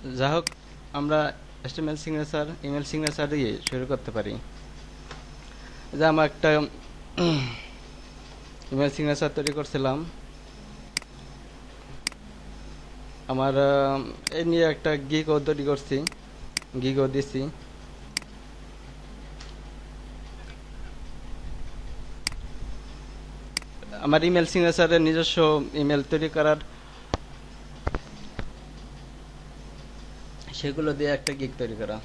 যা হোক, আমরা HTML সিগনেচার ইমেল সিগনেচার দিয়ে শুরু করতে পারি। যে আমার একটা ইমেল সিগনেচার তৈরি করছিলাম, আমার এই নিয়ে একটা গিগও তৈরি করছি, গিগও দিছি। আমার ইমেল সিগনেচারের নিজস্ব ইমেল তৈরি করার, সেগুলো দিয়ে একটা গিগ তৈরি করা।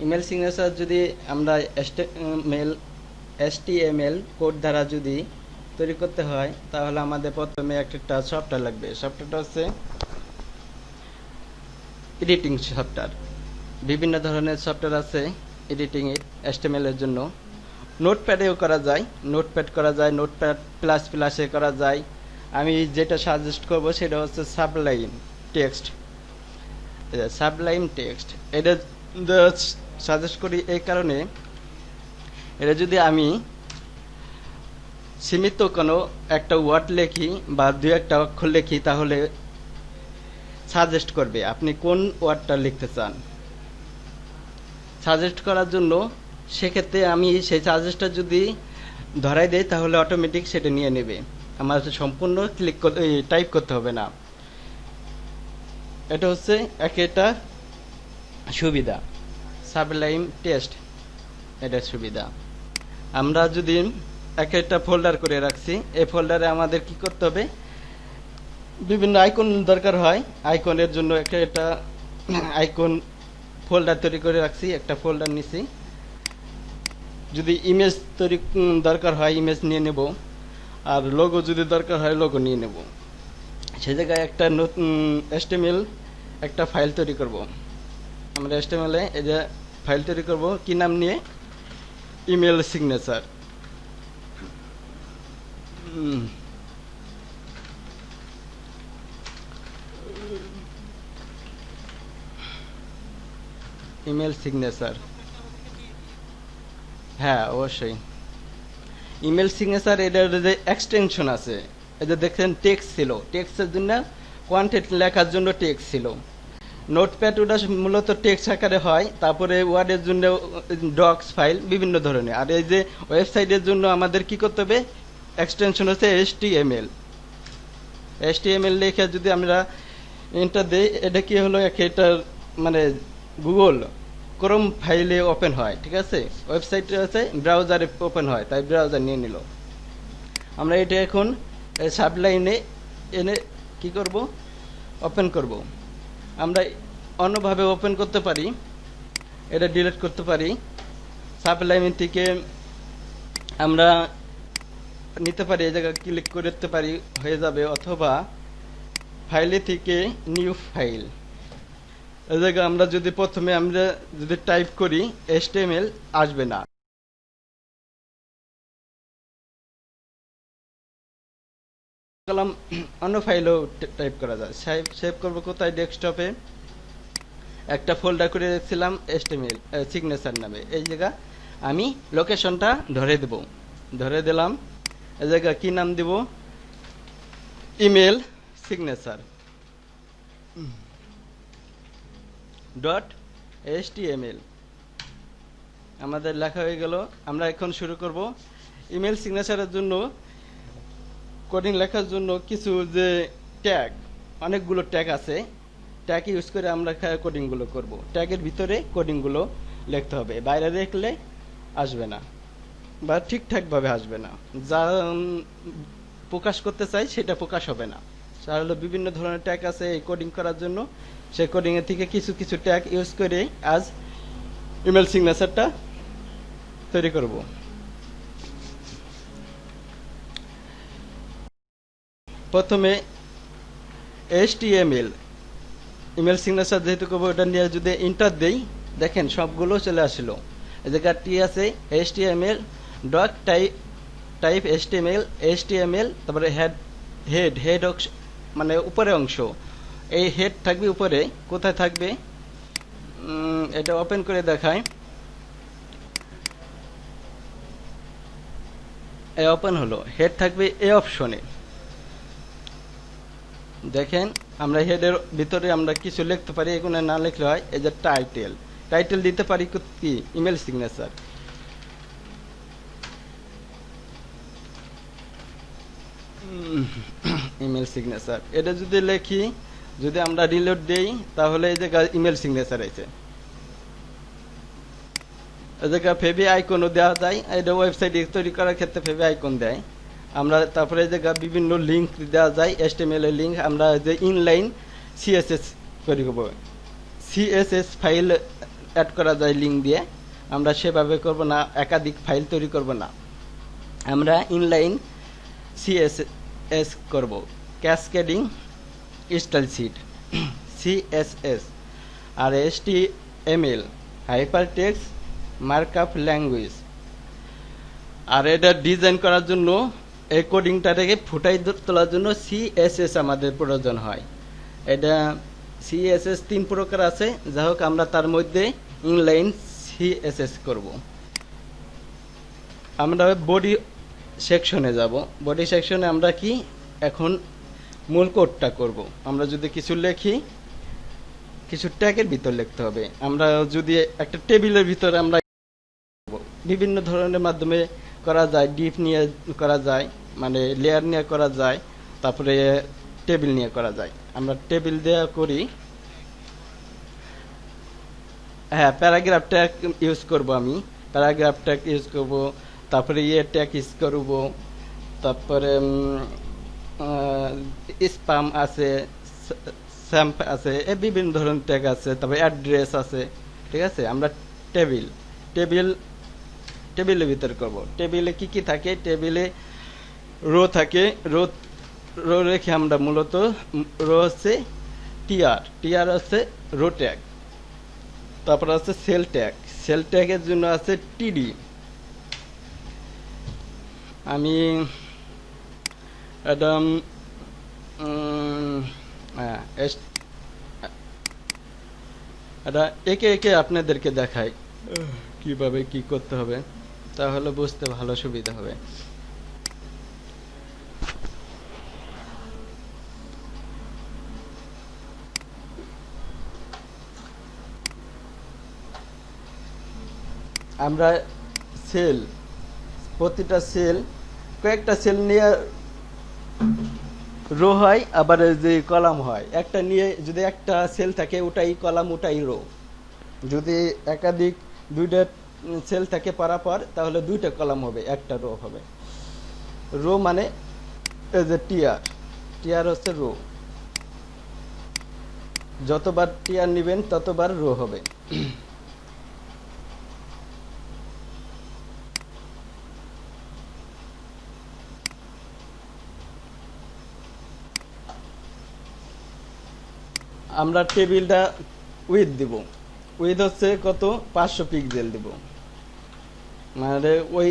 ইমেল সিগনেচার যদি আমরা HTML কোড দ্বারা যদি তৈরি করতে হয়, তাহলে আমাদের প্রথমে একটা সফটওয়্যার লাগবে। সফটওয়্যারটা হচ্ছে এডিটিং সফটওয়্যার। বিভিন্ন ধরনের সফটওয়্যার আছে এডিটিং HTML এর জন্য। নোটপ্যাডেও করা যায়, নোটপ্যাড করা যায়, নোটপ্যাড প্লাস প্লাসে করা যায়। আমি যেটা সাজেস্ট করব সেটা হচ্ছে সাবলাইম টেক্সট। সাবলাইম টেক্সট এটা সাজেস্ট করি এই কারণে, এটা যদি আমি সীমিত কোনো একটা ওয়ার্ড লিখি বা দু একটা অক্ষর লিখি, তাহলে সাজেস্ট করবে আপনি কোন ওয়ার্ডটা লিখতে চান। সাজেস্ট করার জন্য সেক্ষেত্রে আমি সেই সাজেস্টটা যদি ধরাই দেই, তাহলে অটোমেটিক সেটা নিয়ে নেবে, আমার সম্পূর্ণ টাইপ করতে হবে না। এটা হচ্ছে একটা সুবিধা, সাবলাইম টেক্সট, এটা সুবিধা। আমরা যদি একটা ফোল্ডার করে রাখছি, এই ফোল্ডারে আমাদের কি করতে হবে, বিভিন্ন আইকন দরকার হয়। আইকনের জন্য একটা আইকন ফোল্ডার তৈরি করে রাখছি, একটা ফোল্ডার নিছি। যদি ইমেজ তৈরি দরকার হয়, ইমেজ নিয়ে নেব। আর লোগো যদি দরকার হয়, লোগো নিয়ে নেব। সেই জায়গায় একটা নতুন HTML একটা ফাইল তৈরি করব। আমরা HTML এ এই যে ফাইল তৈরি করব, কি নাম নিয়ে, ইমেল সিগনেচার। ইমেল সিগনেচার, হ্যাঁ অবশ্যই। ইমেল সিগনেচার এটার যে এক্সটেনশন আছে, এই যে দেখছেন টেক্সট ছিল, টেক্সটের জন্য কোয়ান্টিটি লেখার জন্য টেক্সট ছিল। নোটপ্যাড ওটা মূলত টেক্সট আকারে হয়, তারপরে ওয়ার্ডের জন্য ডক্স ফাইল বিভিন্ন ধরনের। আর এই যে ওয়েবসাইটের জন্য আমাদের কি করতে হবে, এক্সটেনশন হচ্ছে HTML লেখা যদি আমরা এন্টার দেই, এটা কি হলো, এটার মানে গুগল ক্রোম ফাইলে ওপেন হয়, ঠিক আছে। ওয়েবসাইটে আছে ব্রাউজারে ওপেন হয়, তাই ব্রাউজার নিয়ে নিল। আমরা এটা এখন সাবলাইনে এনে কি করব, ওপেন করব। আমরা অন্যভাবে ওপেন করতে পারি, এটা ডিলিট করতে পারি। সাবলাইন থেকে আমরা নিতে পারি, এই জায়গায় ক্লিক করতে পারি, হয়ে যাবে। অথবা ফাইলে থেকে নিউ ফাইল, এই জায়গায় আমরা যদি প্রথমে আমরা যদি টাইপ করি HTML আসবে না। অন্য ফাইলও টাইপ করা যায়। সেভ করবো কোথায়, ডেস্কটপে একটা ফোল্ডার করে রেখেছিলাম HTML সিগনেচার নামে। এই জায়গা আমি লোকেশনটা ধরে দেব, ধরে দিলাম। এই জায়গা কি নাম দেব, ইমেল সিগনেচার .html। আমাদের লেখা হয়ে গেল। আমরা এখন শুরু করব ইমেল সিগনেচারের জন্য কোডিং লেখার জন্য কিছু যে ট্যাগ, অনেকগুলো ট্যাগ আছে, ট্যাগ ইউজ করে আমরা কোডিংগুলো করব। ট্যাগের ভিতরে কোডিংগুলো লিখতে হবে, বাইরে লিখলে আসবে না বা ঠিকঠাকভাবে আসবে না। যা প্রকাশ করতে চাই সেটা প্রকাশ হবে না। তাহলে বিভিন্ন ধরনের ট্যাগ আছে এই কোডিং করার জন্য। সেই কোডিংয়ের থেকে কিছু কিছু ট্যাগ ইউজ করে আজ ইমেল সিগনেচারটা তৈরি করব। প্রথমে HTML ইমেল সিগনেচার যেহেতু করবো, ওটা নিয়ে যদি এন্টার দেই, দেখেন সবগুলো চলে আসলো। এই জায়গায় টি আছে, HTML ডট টাইপ HTML, তারপরে হেড মানে উপরে অংশ, এই হেড থাকবে উপরে। কোথায় থাকবে, এটা ওপেন করে দেখায়। এই ওপেন হলো, হেড থাকবে এই অপশনে। দেখেন আমরা হেডের ভিতরে আমরা কিছু লিখতে পারি, এগুলো না লিখলে হয়। এই যে টাইটেল, টাইটেল দিতে পারি কি ইমেল সিগনেচার। ইমেল সিগনেচার এটা যদি লিখি, যদি আমরা রিলোড দেই তাহলে এই জায়গায় ইমেল সিগনেচার আছে। এই জায়গায় ফেবি আইকনও দেওয়া যায়, এটা ওয়েবসাইট তৈরি করার ক্ষেত্রে ফেবি আইকন দেয়। আমরা তারপরে এই জায়গায় বিভিন্ন লিঙ্ক দেওয়া যায়, HTML এর লিঙ্ক। আমরা যে ইনলাইন CSS তৈরি করব, CSS ফাইল অ্যাড করা যায় লিঙ্ক দিয়ে। আমরা সেভাবে করব না, একাধিক ফাইল তৈরি করব না, আমরা ইনলাইন CSS করব, ক্যাসকেডিং স্টাইল শিট CSS। আর HTML হাইপারটেক্সট মার্কআপ ল্যাঙ্গুয়েজ। আর এটা ডিজাইন করার জন্য এই কোডিংটাকে ফুটাই তোলার জন্য CSS আমাদের প্রয়োজন হয়। এটা CSS 3 প্রকার আছে, যাই হোক আমরা তার মধ্যে ইনলাইন CSS করব। আমরা বডি সেকশনে যাব। বডি সেকশনে আমরা কি এখন মূল কোডটা করব। আমরা যদি কিছু লিখি, কিছু ট্যাগের ভিতর লিখতে হবে। আমরা যদি একটা টেবিলের ভিতরে আমরা বিভিন্ন ধরনের মাধ্যমে করা যায়, ডিপ নিয়ে করা যায়, মানে লেয়ার নিয়ে করা যায়, তারপরে টেবিল নিয়ে করা যায়। আমরা টেবিল দেওয়া করি। হ্যাঁ, প্যারাগ্রাফ ট্যাগ ইউজ করব, আমি প্যারাগ্রাফ ট্যাগ ইউজ করব, তারপরে ট্যাগ ইউজ করব, তারপরে স্প্যাম আছে, স্যাম্প আছে, বিভিন্ন ধরনের ট্যাগ আছে, তারপরে অ্যাড্রেস আছে। ঠিক আছে, আমরা টেবিলের ভিতরে করব। টেবিলে কি কি থাকে? টেবিলে রো থাকে, রো রেখে আমরা মূলত রো হচ্ছে টিআর হচ্ছে রো ট্যাগ। তারপর আছে সেল ট্যাগের জন্য আছে টিডি। আমি একদম এটা একে একে আপনাদেরকে দেখাই কিভাবে কি করতে হবে, তাহলে বুঝতে ভালো সুবিধা হবে। আমরা সেল, প্রতিটা সেল কয়েকটা সেল নিয়ে রো হয়, আবার যে কলাম হয়। একটা নিয়ে যদি একটা সেল থাকে ওটাই কলাম, ওটাই রো। যদি একাধিক দুইটা সেল থাকে পরাপর, তাহলে দুইটা কলাম হবে, একটা রো হবে। রো মানে এই যে টিআর হচ্ছে রো। যতবার টিআর নেবেন ততবার রো হবে। আমরা টেবিলটা উইথ দিব, উইথ হচ্ছে কত 500 পিক্সেল দিব, মানে ওই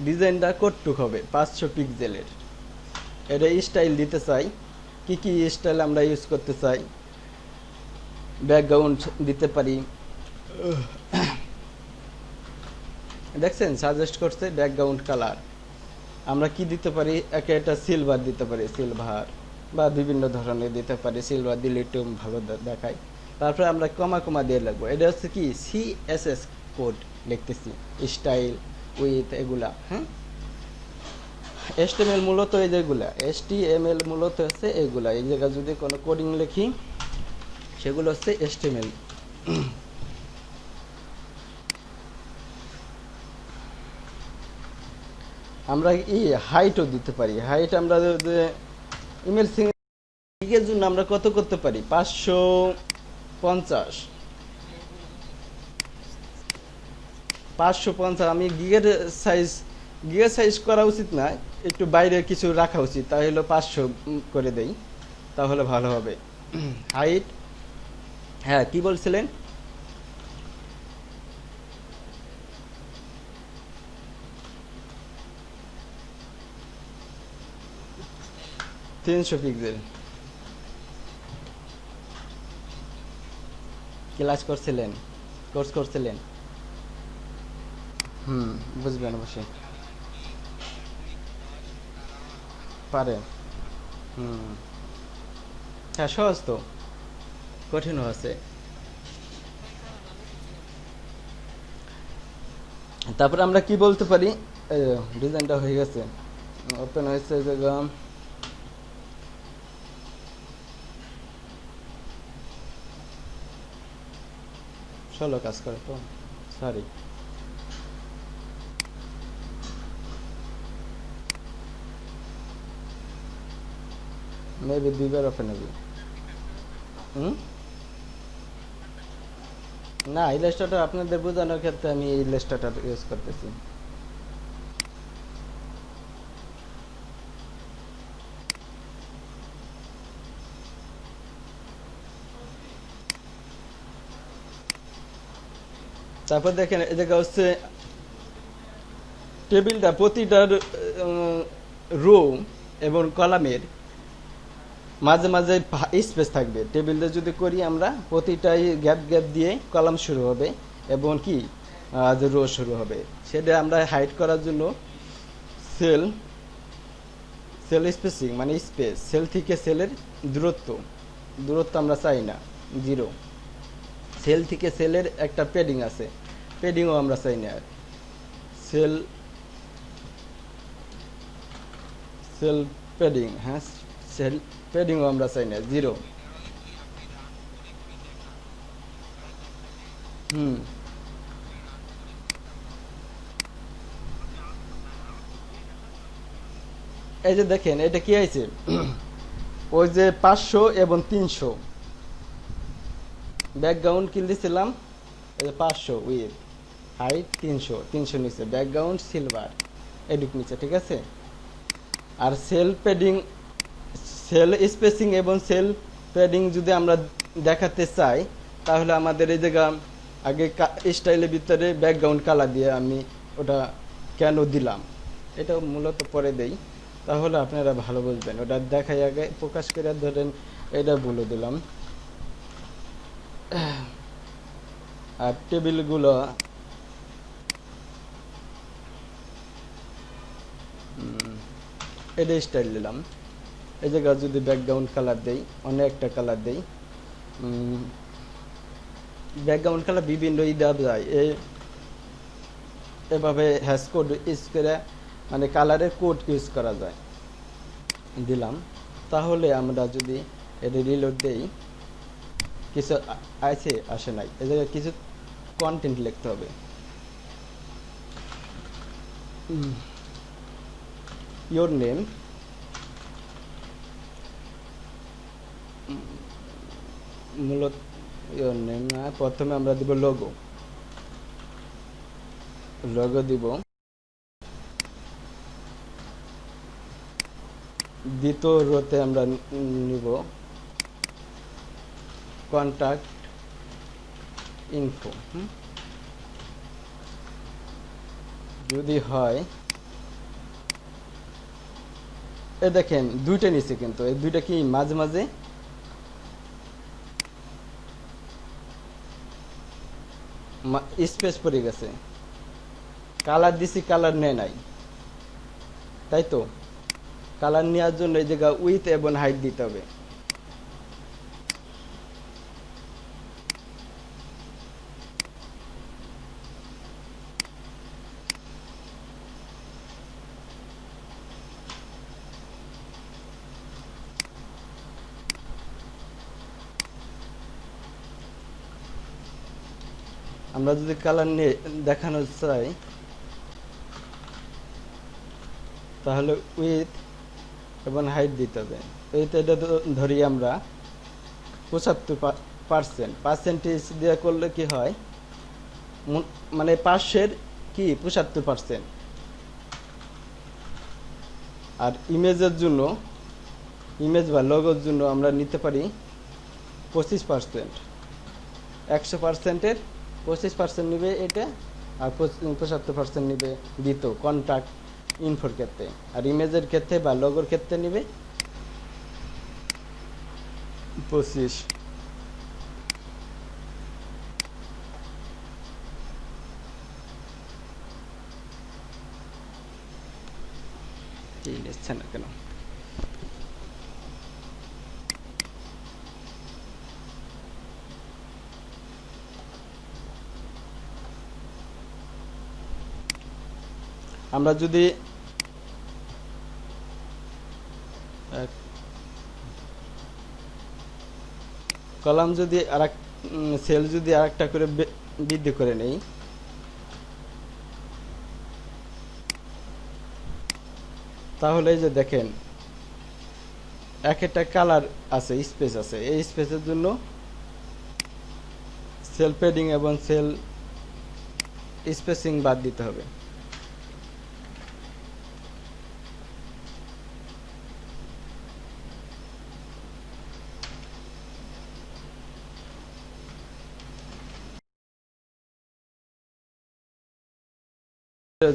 ডিজাইনটা কতটুক হবে 500 পিক্সেলের। এটা স্টাইল দিতে চাই, কি কি স্টাইল আমরা ইউজ করতে চাই। ব্যাকগ্রাউন্ড দিতে পারি, দেখছেন সাজেস্ট করছে ব্যাকগ্রাউন্ড কালার। আমরা কি দিতে পারি, একটা সিলভার দিতে পারি, সিলভার বা বিভিন্ন ধরনের দিতে পারি। সিলভার দিলে একটু ভালো দেখায়। তারপরে আমরা কমা দিয়ে লাগবো। এটা হচ্ছে কি CSS কোড লিখতেছি, স্টাইল উইথ এগুলা। হ্যাঁ, HTML মূলত এই যেগুলা, HTML মূলত হচ্ছে এগুলা। এই জায়গায় যদি কোনো কোডিং লিখি সেগুলো হচ্ছে HTML। আমরা হাইটও দিতে পারি। হাইট আমরা ইমেল সিগের জন্য আমরা কত করতে পারি, 550। আমি গিগের সাইজ করা উচিত না, একটু বাইরে কিছু রাখা উচিত। তাহলে 500 করে দেই, তাহলে ভালো হবে। হাইট, হ্যাঁ কি বলছিলেন? $300 পিক্সেল। ক্লাস করছিলেন, কোর্স করছিলেন? হুম, বুঝবেন অবশ্যই। পারেন। হুম। হ্যাঁ, সহজ তো, কঠিনও আছে। তারপরে আমরা কি বলতে পারি? ডিজাইনটা হয়ে গেছে, ওপেন হয়েছে জায়গা। ষোলো কাজ করে তো, সরি, মেবি দুইবার ওপেন হবে। হুম। না, ইলাস্ট্রেটর আপনাদের বোঝানোর ক্ষেত্রে আমি ইলাস্ট্রেটর ইউজ করতেছি। তারপর দেখেন এই জায়গা হচ্ছে টেবিলটা, প্রতিটার রো এবং কলামের মাঝে মাঝে স্পেস থাকবে। টেবিলটা যদি করি আমরা, প্রতিটাই গ্যাপ গ্যাপ দিয়ে কলাম শুরু হবে এবং কি রো শুরু হবে। সেটা আমরা হাইড করার জন্য সেল, সেল স্পেসিং মানে স্পেস, সেল থেকে সেলের দূরত্ব, দূরত্ব আমরা চাই না জিরো। সেল থেকে সেলের একটা প্যাডিং আছে, প্যাডিংও আমরা চাই না। সেল, সেল প্যাডিং, হ্যাঁ, সেল প্যাডিংও আমরা চাই না, জিরো। হুম। এই যে দেখেন এটা কি হয়েছে, ওই যে 500 এবং 300 ব্যাকগ্রাউন্ড কিল দিছিলাম। এই যে 500 উইথ হাইট 300, 300 নিচে ব্যাকগ্রাউন্ড সিলভার, এডুক নিচে, ঠিক আছে। আর সেল প্যাডিং, সেল স্পেসিং এবং সেল প্যাডিং যদি আমরা দেখাতে চাই, তাহলে আমাদের এই জায়গা আগে স্টাইলের ভিতরে ব্যাকগ্রাউন্ড কালার দিয়ে আমি ওটা কেন দিলাম, এটা মূলত পরে দেই, তাহলে আপনারা ভালো বুঝবেন। ওটা দেখাই আগে প্রকাশ করে ধরেন এটা বলে দিলাম। আর টেবিলগুলো এটা স্টাইল দিলাম। এই জায়গা যদি ব্যাকগ্রাউন্ড কালার দেই, অনেকটা কালার দেই, ব্যাকগ্রাউন্ড কালার বিভিন্ন দেওয়া যায়। এভাবে হ্যাশ কোড ইউজ করে, মানে কালারের কোড ইউজ করা যায়, দিলাম। তাহলে আমরা যদি এটা রিলোড দেই, কিছু আছে আসে নাই, এ জায়গায় কিছু কন্টেন্ট লিখতে হবে। ইয়োর নেম, মূলত ইয়োর নেম না, প্রথমে আমরা দিব লোগো, লোগো দিব। দ্বিতীয় রোতে আমরা নিব কন্ট্যাক্ট ইনফো। যদি হয়, এ দেখেন দুইটা নিচে, কিন্তু এই দুইটা কি মাঝে মাঝে স্পেস পড়ে গেছে, কালার দিছি, কালার নেয় নাই, তাই তো। কালার নেওয়ার জন্য এই জায়গা উইথ এবং হাইট দিতে হবে। আমরা যদি কালার নিয়ে দেখানো চাই, তাহলে উইথ এবং হাইট দিতে হবে। উইথ এটা ধরি আমরা 75%, পার্সেন্টেজ দিয়ে করলে কি হয়, মানে 500 কি 75%। আর ইমেজের জন্য, ইমেজ বা লোগোর জন্য আমরা নিতে পারি 25%। 100%-এর 25% নিবে এটা, আর 75% নিবে দ্বিতীয় কন্ট্যাক্ট ইনফোর ক্ষেত্রে। আর ইমেজের ক্ষেত্রে বা লোগোর ক্ষেত্রে নিবে 25। এই নিচ্ছে না কেন? আমরা যদি কলাম যদি আরেক সেল যদি আরেকটা করে বৃদ্ধি করে নেই, তাহলে এই যে দেখেন এক একটা কালার আছে, স্পেস আছে। এই স্পেসের জন্য সেল প্যাডিং এবং সেল স্পেসিং বাদ দিতে হবে।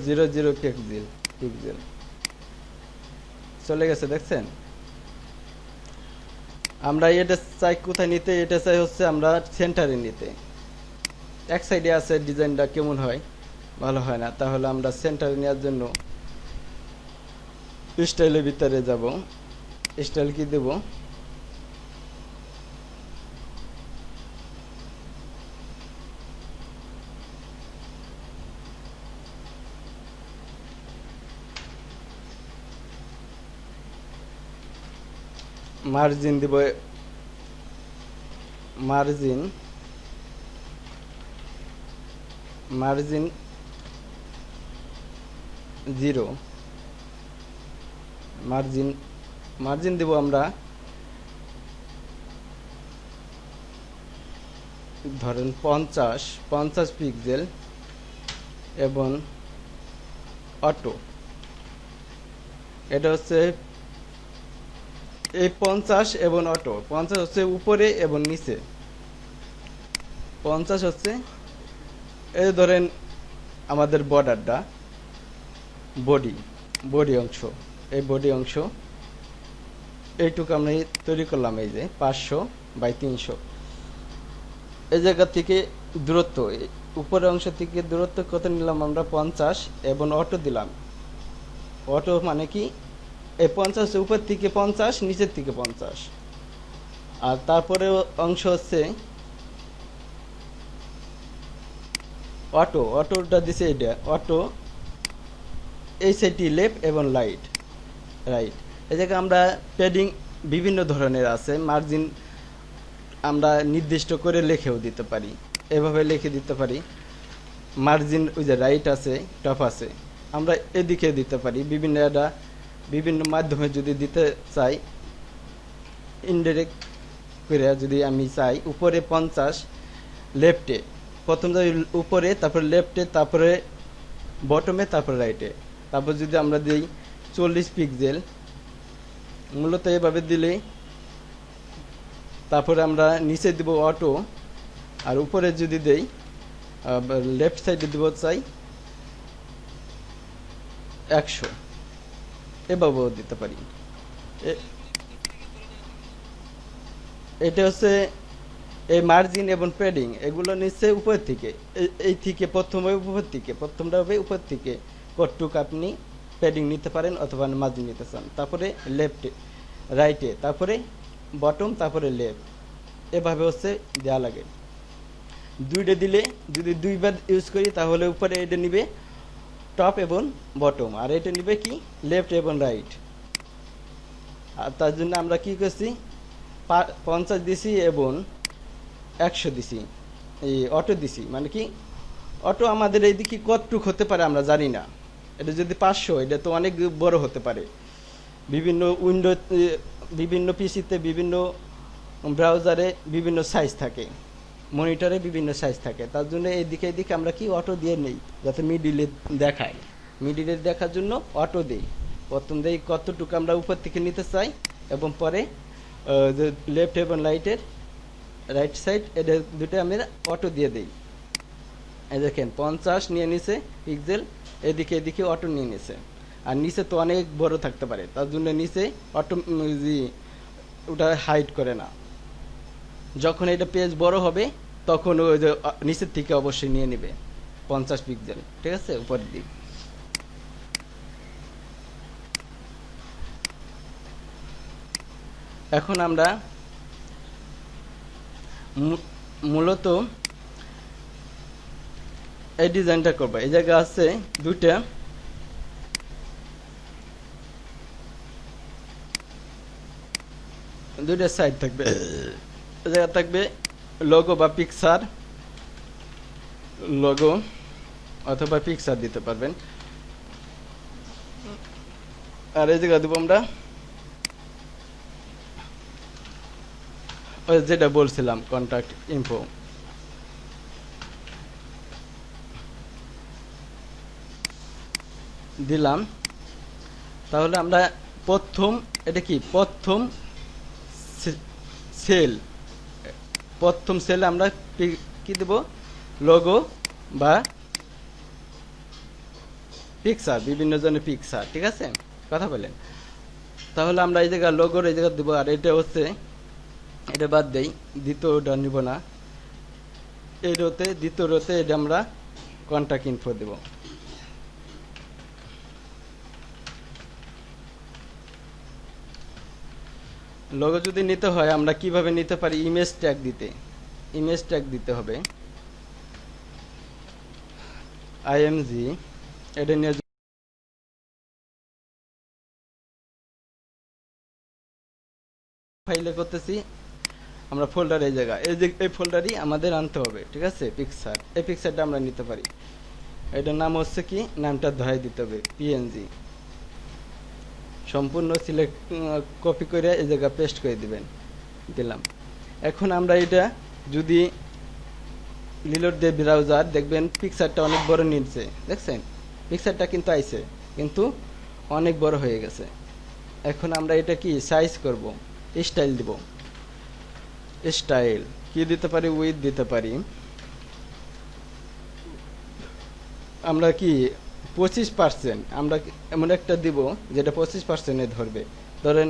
জিরো জিরো পিক্সেল চলে গেছে, দেখছেন? আমরা এটা চাই কোথায় নিতে? এটা চাই হচ্ছে আমরা সেন্টারে নিতে। এক সাইডে আছে, ডিজাইনটা কেমন হয়, ভালো হয় না। তাহলে আমরা সেন্টারে নেওয়ার জন্য স্টাইলের ভিতরে যাব। স্টাইল কি দেব? মার্জিন দিব, মার্জিন 0। মার্জিন দেব আমরা ধরেন 50 পিক্সেল এবং অটো। এটা হচ্ছে এই 50 এবং অটো। 50 হচ্ছে উপরে এবং নিচে। 50 হচ্ছে এই ধরেন আমাদের বর্ডারটা, বডি অংশ, এই বডি অংশ এইটুকু আমরা তৈরি করলাম। এই যে 500 বাই 300। এই জায়গা থেকে দূরত্ব, উপরের অংশ থেকে দূরত্ব কত নিলাম আমরা? 50 এবং অটো দিলাম। অটো মানে কি? এই 50 উপর থেকে 50, নিচের থেকে 50। আর তারপরে অংশ হচ্ছে অটোটা দিছে এটা অটো। এই সাইডটি লেফট এবং রাইট। এই জায়গায় আমরা প্যাডিং বিভিন্ন ধরনের আছে। মার্জিন আমরা নির্দিষ্ট করে লিখেও দিতে পারি, এভাবে লিখে দিতে পারি। মার্জিন ওই যে রাইট আছে, টপ আছে, আমরা এদিকে দিতে পারি। বিভিন্ন মাধ্যমে যদি দিতে চাই, ইনডাইরেক্ট করে যদি আমি চাই, উপরে 50, লেফটে প্রথম উপরে, তারপরে লেফটে, তারপরে বটমে, তারপরে রাইটে। তারপর যদি আমরা দিই 40 পিক্সেল, মূলত এভাবে দিলে, তারপরে আমরা নিচে দিব অটো, আর উপরে যদি দেই লেফট সাইডে দিব চাই 100, এভাবেও দিতে পারি। এটা হচ্ছে এই মার্জিন এবং প্যাডিং, এগুলো নিচ্ছে উপর থেকে। এই থেকে প্রথমটা হবে উপর থেকে। কতটুক আপনি প্যাডিং নিতে পারেন অথবা মার্জিন নিতে চান। তারপরে লেফটে, রাইটে, তারপরে বটম, তারপরে লেফট, এভাবে হচ্ছে দেওয়া লাগে। দুইটা দিলে, যদি দুইবার ইউজ করি, তাহলে উপরে এটা নিবে টপ এবং বটম, আর এটা নিবে কি লেফট এবং রাইট। আর তার জন্য আমরা কি করছি, 50 দিছি এবং 100 দিছি, এই অটো দিছি। মানে কি অটো আমাদের এইদিকে কতটুক হতে পারে আমরা জানি না। এটা যদি 500, এটা তো অনেক বড় হতে পারে। বিভিন্ন পিসিতে, বিভিন্ন ব্রাউজারে বিভিন্ন সাইজ থাকে, মনিটরে বিভিন্ন সাইজ থাকে। তার জন্য এদিকে আমরা কি অটো দিয়ে নেই, যাতে মিডিলে দেখায়। মিডিলে দেখার জন্য অটো দিই। প্রথম দিই কতটুকু আমরা উপর থেকে নিতে চাই, এবং পরে লেফট এবং রাইট সাইড, এটা দুটো আমি অটো দিয়ে দিই। এই দেখেন 50 নিয়ে নিছে পিক্সেল, এদিকে অটো নিয়ে নিছে। আর নিচে তো অনেক বড় থাকতে পারে, তার জন্য নিচে অটো ওটা হাইড করে না। যখন এটা পেজ বড় হবে, তখন ওই যে নিচের থেকে অবশ্যই নিয়ে নেবে 50 পিক্সেল, ঠিক আছে, উপরের দিক। এখন আমরা মূলত এই ডিজাইনটা করবো। এই জায়গা আছে দুইটা, সাইড থাকবে। এই জায়গা থাকবে লোগো বা পিকচার, লোগো অথবা পিকচার দিতে পারবেন। আর এই জায়গা দেবো আমরা ওই যেটা বলছিলাম কন্ট্যাক্ট ইনফো। দিলাম। তাহলে আমরা প্রথম, এটা কি প্রথম সেল, প্রথম সেলে আমরা কি দেব, লোগো বা পিকচার, বিভিন্ন জনের পিকচার। ঠিক আছে, কথা বলেন। তাহলে আমরা এই জায়গা লোগোর এই জায়গা দেবো। আর এটা হচ্ছে, এটা বাদ দেই, দ্বিতীয়টা নিব না। এই রোতে, দ্বিতীয় রোতে এটা আমরা কন্ট্যাক্ট ইনফো দেব। লোগো যদি নিতে হয় আমরা কিভাবে নিতে পারি, ইমেজ ট্যাগ দিতে, ইমেজ ট্যাগ দিতে হবে আইএমজি। এটা নিয়ে ফাইলে করতেছি আমরা ফোল্ডার, এই জায়গা এই ফোল্ডারই আমাদের আনতে হবে। ঠিক আছে, পিকচার, এই পিকচারটা আমরা নিতে পারি। এটার নাম হচ্ছে কি, নামটা ধরাই দিতে হবে পিএনজি। সম্পূর্ণ সিলেক্ট কপি করে এই জায়গা পেস্ট করে দিবেন, দিলাম। এখন আমরা এটা যদি রিলোড দিয়ে ব্রাউজার, দেখবেন পিকচারটা অনেক বড় নিচ্ছে, দেখছেন পিকচারটা কিন্তু আইছে, কিন্তু অনেক বড় হয়ে গেছে। এখন আমরা এটা কি সাইজ করব, স্টাইল দিব। স্টাইল কি দিতে পারি, উইথ দিতে পারি আমরা কি 25%। আমরা এমন একটা দিব যেটা 25% ধরবে। ধরেন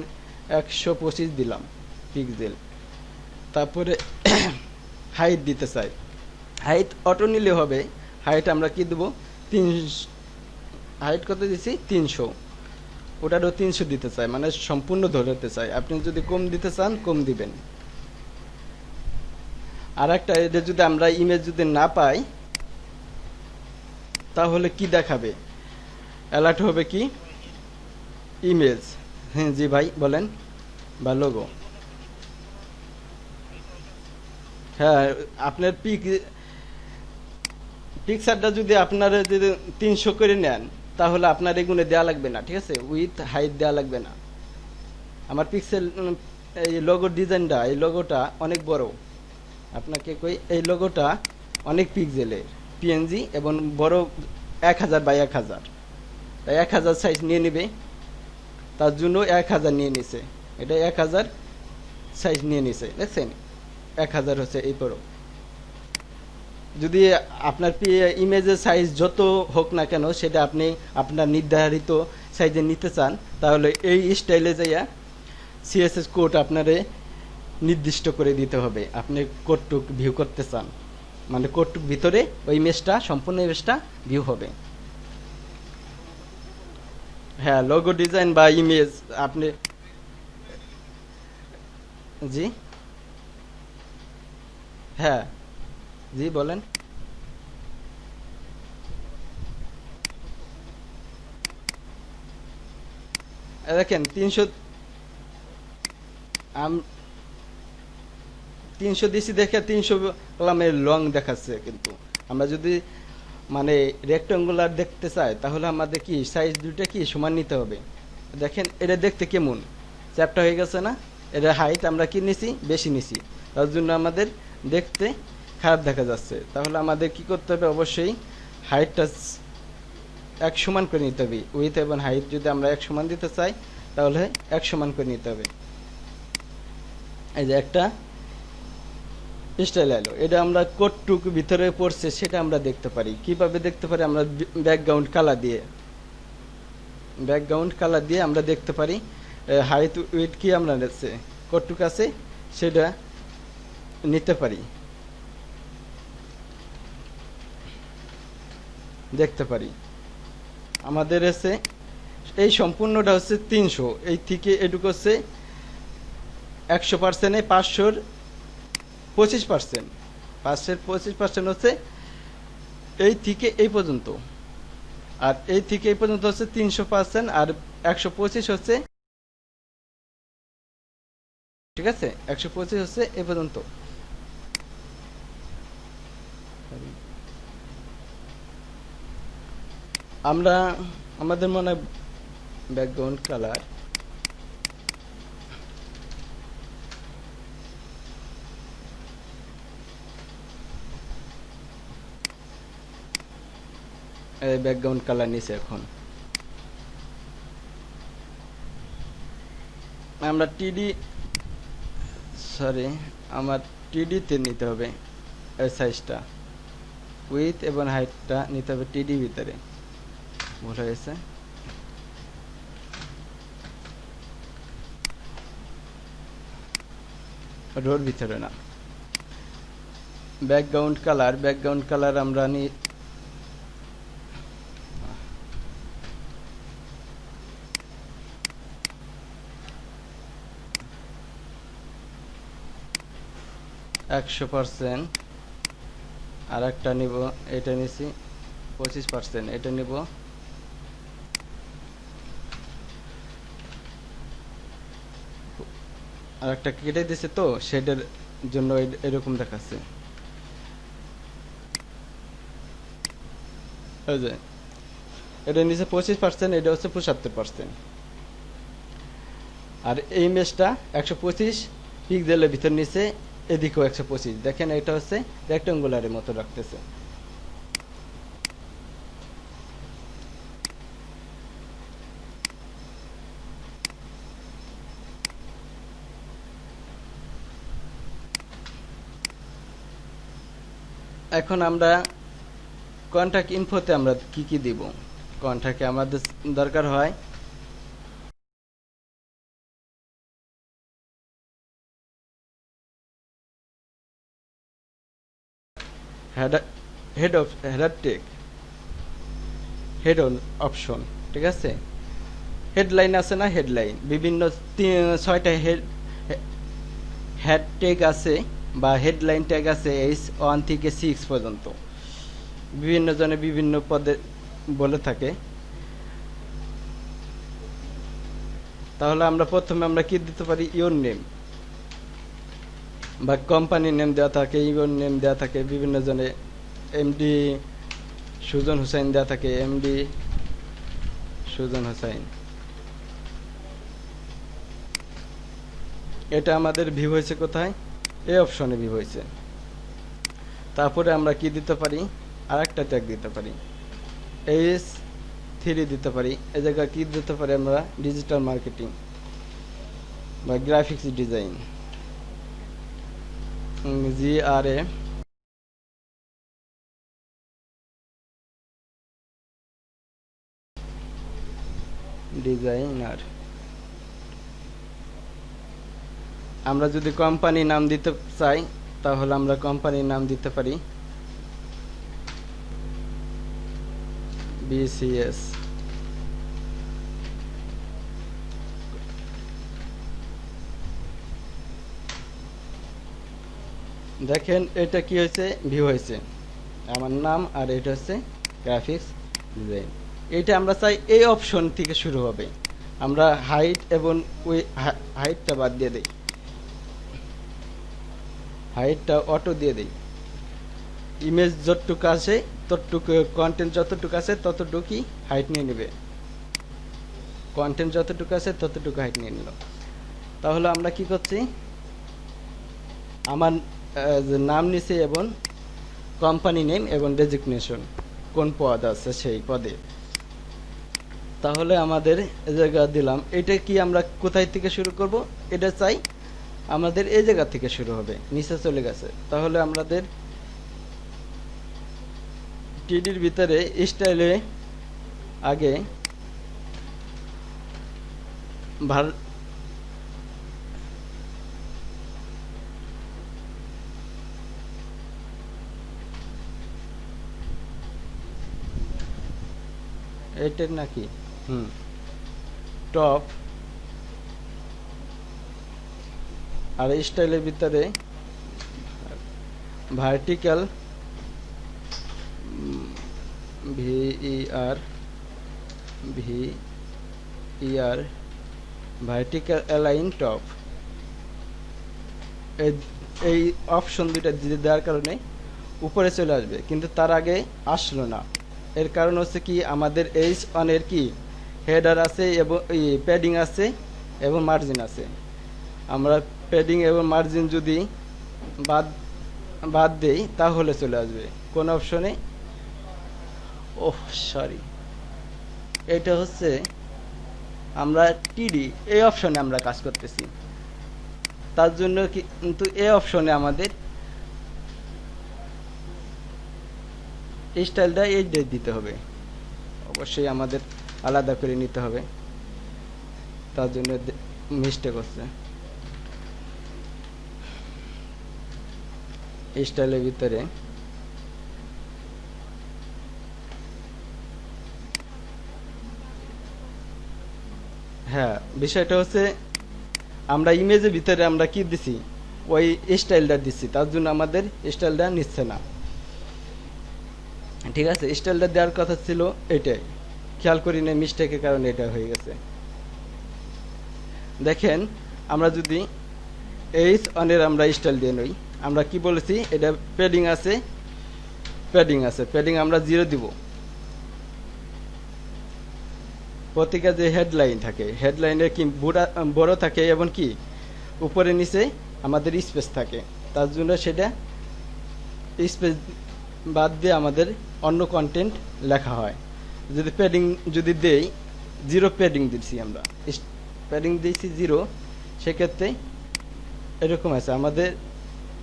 125 দিলাম পিক্সেল। তারপরে হাইট দিতে চাই, হাইট অটো নিলে হবে। হাইট আমরা কি দেবো, 300। হাইট কত দিছি, 300। ওটারও 300 দিতে চাই, মানে সম্পূর্ণ ধরতে চাই। আপনি যদি কম দিতে চান কম দিবেন। আর একটা, এটা যদি আমরা ইমেজ যদি না পাই তাহলে কি দেখাবে, অ্যালার্ট হবে কি, ইমেজ। হ্যাঁ জি ভাই বলেন, বা লোগো। হ্যাঁ, আপনার পিকচারটা যদি আপনারা যদি 300 করে নেন তাহলে আপনার এগুলো দেওয়া লাগবে না। ঠিক আছে, উইথ হাইট দেওয়া লাগবে না। আমার পিক্সেল এই লোগো ডিজাইনটা, এই লোগোটা অনেক বড়। আপনাকে কই, এই লোগোটা অনেক পিক্সেলের পিএনজি এবং বড়, 1000 বাই 1000। তাই 1000 সাইজ নিয়ে নেবে, তার জন্য 1000 নিয়ে নিছে। এটা 1000 সাইজ নিয়ে নিছে, দেখছেন 1000 হচ্ছে এই বড়। যদি আপনার ইমেজের সাইজ যত হোক না কেন সেটা আপনি আপনার নির্ধারিত সাইজে নিতে চান, তাহলে এই স্টাইলে যাইয়া সিএসএস কোড আপনারে নির্দিষ্ট করে দিতে হবে। আপনি কোডটুক ভিউ করতে চান, মানে কোডটুক ভিতরে ওই ইমেজটা, সম্পূর্ণ ইমেজটা ভিউ হবে। হ্যাঁ, লোগো ডিজাইন বা ইমেজ আপনি, জি হ্যাঁ জি বলেন। দেখেন 300 দিছি দেখে 300 কলামের লং দেখাচ্ছে, কিন্তু আমরা যদি মানে রেক্টাঙ্গুলার দেখতে চাই তাহলে আমাদের কি সাইজ দুইটা কি সমান নিতে হবে। দেখেন এটা দেখতে কেমন চ্যাপটা হয়ে গেছে না, এটা হাইট আমরা কি নিছি, বেশি নিছি, তার জন্য আমাদের দেখতে খারাপ দেখা যাচ্ছে। তাহলে আমাদের কি করতে হবে, অবশ্যই হাইটটা এক সমান করে নিতে হবে। উইথ এবং হাইট যদি আমরা এক সমান দিতে চাই তাহলে এক সমান করে নিতে হবে। এই যে একটা স্টাইল এলো, এটা আমরা কোডটুক ভিতরে পড়ছে সেটা আমরা দেখতে পারি। কিভাবে দেখতে পারি, আমরা ব্যাকগ্রাউন্ড কালার দিয়ে, আমরা দেখতে পারি হাইট উইথ কি আমরা কোডটুক আছে সেটা নিতে পারি, দেখতে পারি। আমাদের এই সম্পূর্ণটা হচ্ছে 300, এই থেকে এটুকু হচ্ছে 100%-এ 500-র 25%, 500-র 25% হচ্ছে এই থেকে এই পর্যন্ত, আর এই থেকে এই পর্যন্ত হচ্ছে 300%, আর 125 হচ্ছে, ঠিক আছে, 125 হচ্ছে এই পর্যন্ত। আমরা আমাদের মনে হয় ব্যাকগ্রাউন্ড কালার, ব্যাকগ্রাউন্ড কালার নিচে এখন আমরা টিডি, সরি আমার টিডিতে নিতে হবে এই সাইজটা, উইথ এবং হাইটটা নিতে হবে টিডি ভিতরে, ভুল হয়ে গেছে। রোর ভিতরে না, ব্যাকগ্রাউন্ড কালার আমরা নি, %, আর একটা নিব, এটা নিছি 25%, এটা নিব, আর একটা কেটে দিছে তো সেটার জন্য এরকম দেখাচ্ছে। এই যে এটা নিচে 25%, এটা হচ্ছে 75%, আর এই ইমেজটা 125 পিক্সেলের ভিতর নিচে, এদিকেও 125, দেখেন এটা হচ্ছে রেক্টাঙ্গুলারের মতো রাখতেছে। এখন আমরা কন্টাক্ট ইনফোতে আমরা কি কি দিব, কন্টাক্টে আমাদের দরকার হয় হেডার টেক, হেড অপশন, ঠিক আছে, হেডলাইন আছে না, হেডলাইন বিভিন্ন 6টা হেড ট্যাগ আছে বা হেডলাইন ট্যাগ আছে, H1 থেকে 6 পর্যন্ত, বিভিন্ন জনে বিভিন্ন পদে বলে থাকে। তাহলে আমরা প্রথমে আমরা কি দিতে পারি, ইওর নেম বা কোম্পানি নেম দেওয়া থাকে, ইওর নেম দেওয়া থাকে, বিভিন্ন জনে এমডি সুজন হোসেন দেওয়া থাকে, এমডি সুজন হোসেন। এটা আমাদের ভিউ হয়েছে কোথায়, এই অপশনে ভিউ হয়েছে। তারপরে আমরা কি দিতে পারি, আর একটা ট্যাগ দিতে পারি, AS3 দিতে পারি। এই জায়গায় কি দিতে পারি আমরা, ডিজিটাল মার্কেটিং বা গ্রাফিক্স ডিজাইন, GRA ডিজাইনার। আমরা যদি কোম্পানি নাম দিতে চাই তাহলে আমরা কোম্পানির নাম দিতে পারি BCS। দেখেন এটা কি হয়েছে, ভিউ হয়েছে আমার নাম, আর এটা হচ্ছে গ্রাফিক্স ডিজাইন। এটা আমরা চাই এই অপশন থেকে শুরু হবে। আমরা হাইট এবং হাইটটা বাদ দিয়ে দিই, হাইটটা অটো দিয়ে দিই। ইমেজ যতটুকু আছে ততটুকু, কন্টেন্ট যতটুকু আছে ততটুকুই হাইট নিয়ে নেবে, কন্টেন্ট যতটুকু আছে ততটুকু হাইট নিয়ে নিল। তাহলে আমরা কি করছি, আমার নাম নিচে এবং কোম্পানি নেম এবং ডেজিগনেশন কোন পদ আছে সেই পদে। তাহলে আমাদের এই জায়গা দিলাম, এটা কি আমরা কোথায় থেকে শুরু করব, এটা চাই আমাদের এই জায়গা থেকে শুরু হবে, নিচে চলে গেছে। তাহলে আমাদের টিডির ভিতরে স্টাইলে আগে এইটার নাকি টপ আর স্টাইলের ভিতরে ভার্টিক্যাল ভিইআর ভিইআর ভার্টিক্যাল অ্যালাইন টপ, এই অপশন দুইটা দেওয়ার কারণে উপরে চলে আসবে, কিন্তু তার আগে আসলো না। এর কারণ হচ্ছে কি, আমাদের H1 এর কি হেডার আছে এবং প্যাডিং আছে এবং মার্জিন আছে। আমরা প্যাডিং এবং মার্জিন যদি বাদ দেই তাহলে চলে আসবে কোন অপশনে, ওহ সরি, এটা হচ্ছে আমরা টিডি এই অপশনে আমরা কাজ করতেছি, তার জন্য কিন্তু এই অপশনে আমাদের এই স্টাইলটা এই ডেট দিতে হবে, অবশ্যই আমাদের আলাদা করে নিতে হবে, তার জন্য মিস্টেক হচ্ছে। এই স্টাইলের ভিতরে হ্যাঁ, বিষয়টা হচ্ছে আমরা ইমেজের ভিতরে আমরা কি দিছি, ওই স্টাইলটা দিচ্ছি, তার জন্য আমাদের স্টাইলটা নিচ্ছে না। ঠিক আছে, স্টাইলটা দেওয়ার কথা ছিল এটাই, খেয়াল করি না, মিস্টেকের কারণে এটা হয়ে গেছে। দেখেন, আমরা যদি H1 এর আমরা স্টাইল দিয়ে নই, আমরা কি বলেছি, এটা প্যাডিং আছে, প্যাডিং আমরা 0 দিব। প্রত্যেকটা যে হেডলাইন থাকে, হেডলাইনের কি বড় থাকে এবং কি উপরে নিচে আমাদের স্পেস থাকে, তার জন্য সেটা স্পেস বাদ দিয়ে আমাদের অন্য কন্টেন্ট লেখা হয়। যদি প্যাডিং যদি দেই, 0 প্যাডিং দিচ্ছি, আমরা প্যাডিং দিয়েছি 0, সেক্ষেত্রে এরকম আছে আমাদের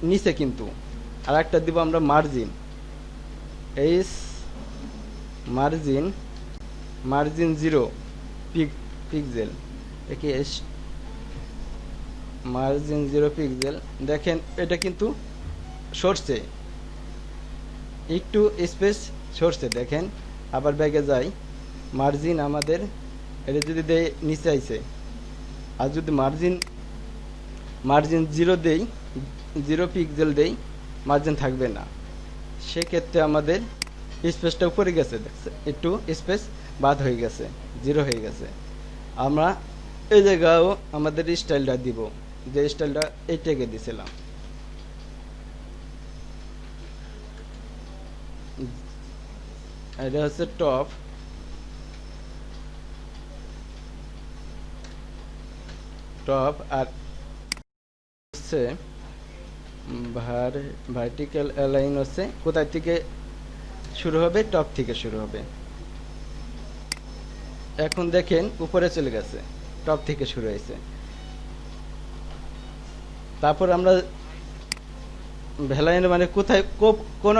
নিচে। কিন্তু আর একটা দিব আমরা মার্জিন, মার্জিন 0 পিক্সেল, দেখি মার্জিন 0 পিক্সেল। দেখেন এটা কিন্তু সরছে, একটু স্পেস সরছে, দেখেন। আবার ব্যাগে যাই, মার্জিন আমাদের এটা যদি দেই নিচে আইছে, আর যদি মার্জিন 0 দেই, 0 পিক্সেল দেই, মার্জিন থাকবে না, সেক্ষেত্রে আমাদের স্পেসটা উপরে গেছে, একটু স্পেস বাদ হয়ে গেছে, 0 হয়ে গেছে। আমরা এই জায়গাও আমাদের স্টাইলটা দিব, যে স্টাইলটা এইটাকে দিছিলাম। এটা হচ্ছে টপ, আর হচ্ছে ভার্টিক্যাল অ্যালাইন হচ্ছে কোথায় থেকে শুরু হবে, টপ থেকে শুরু হবে। এখন দেখেন উপরে চলে গেছে, টপ থেকে শুরু হয়েছে। তারপর আমরা ভ্যালাইন মানে কোথায় কোন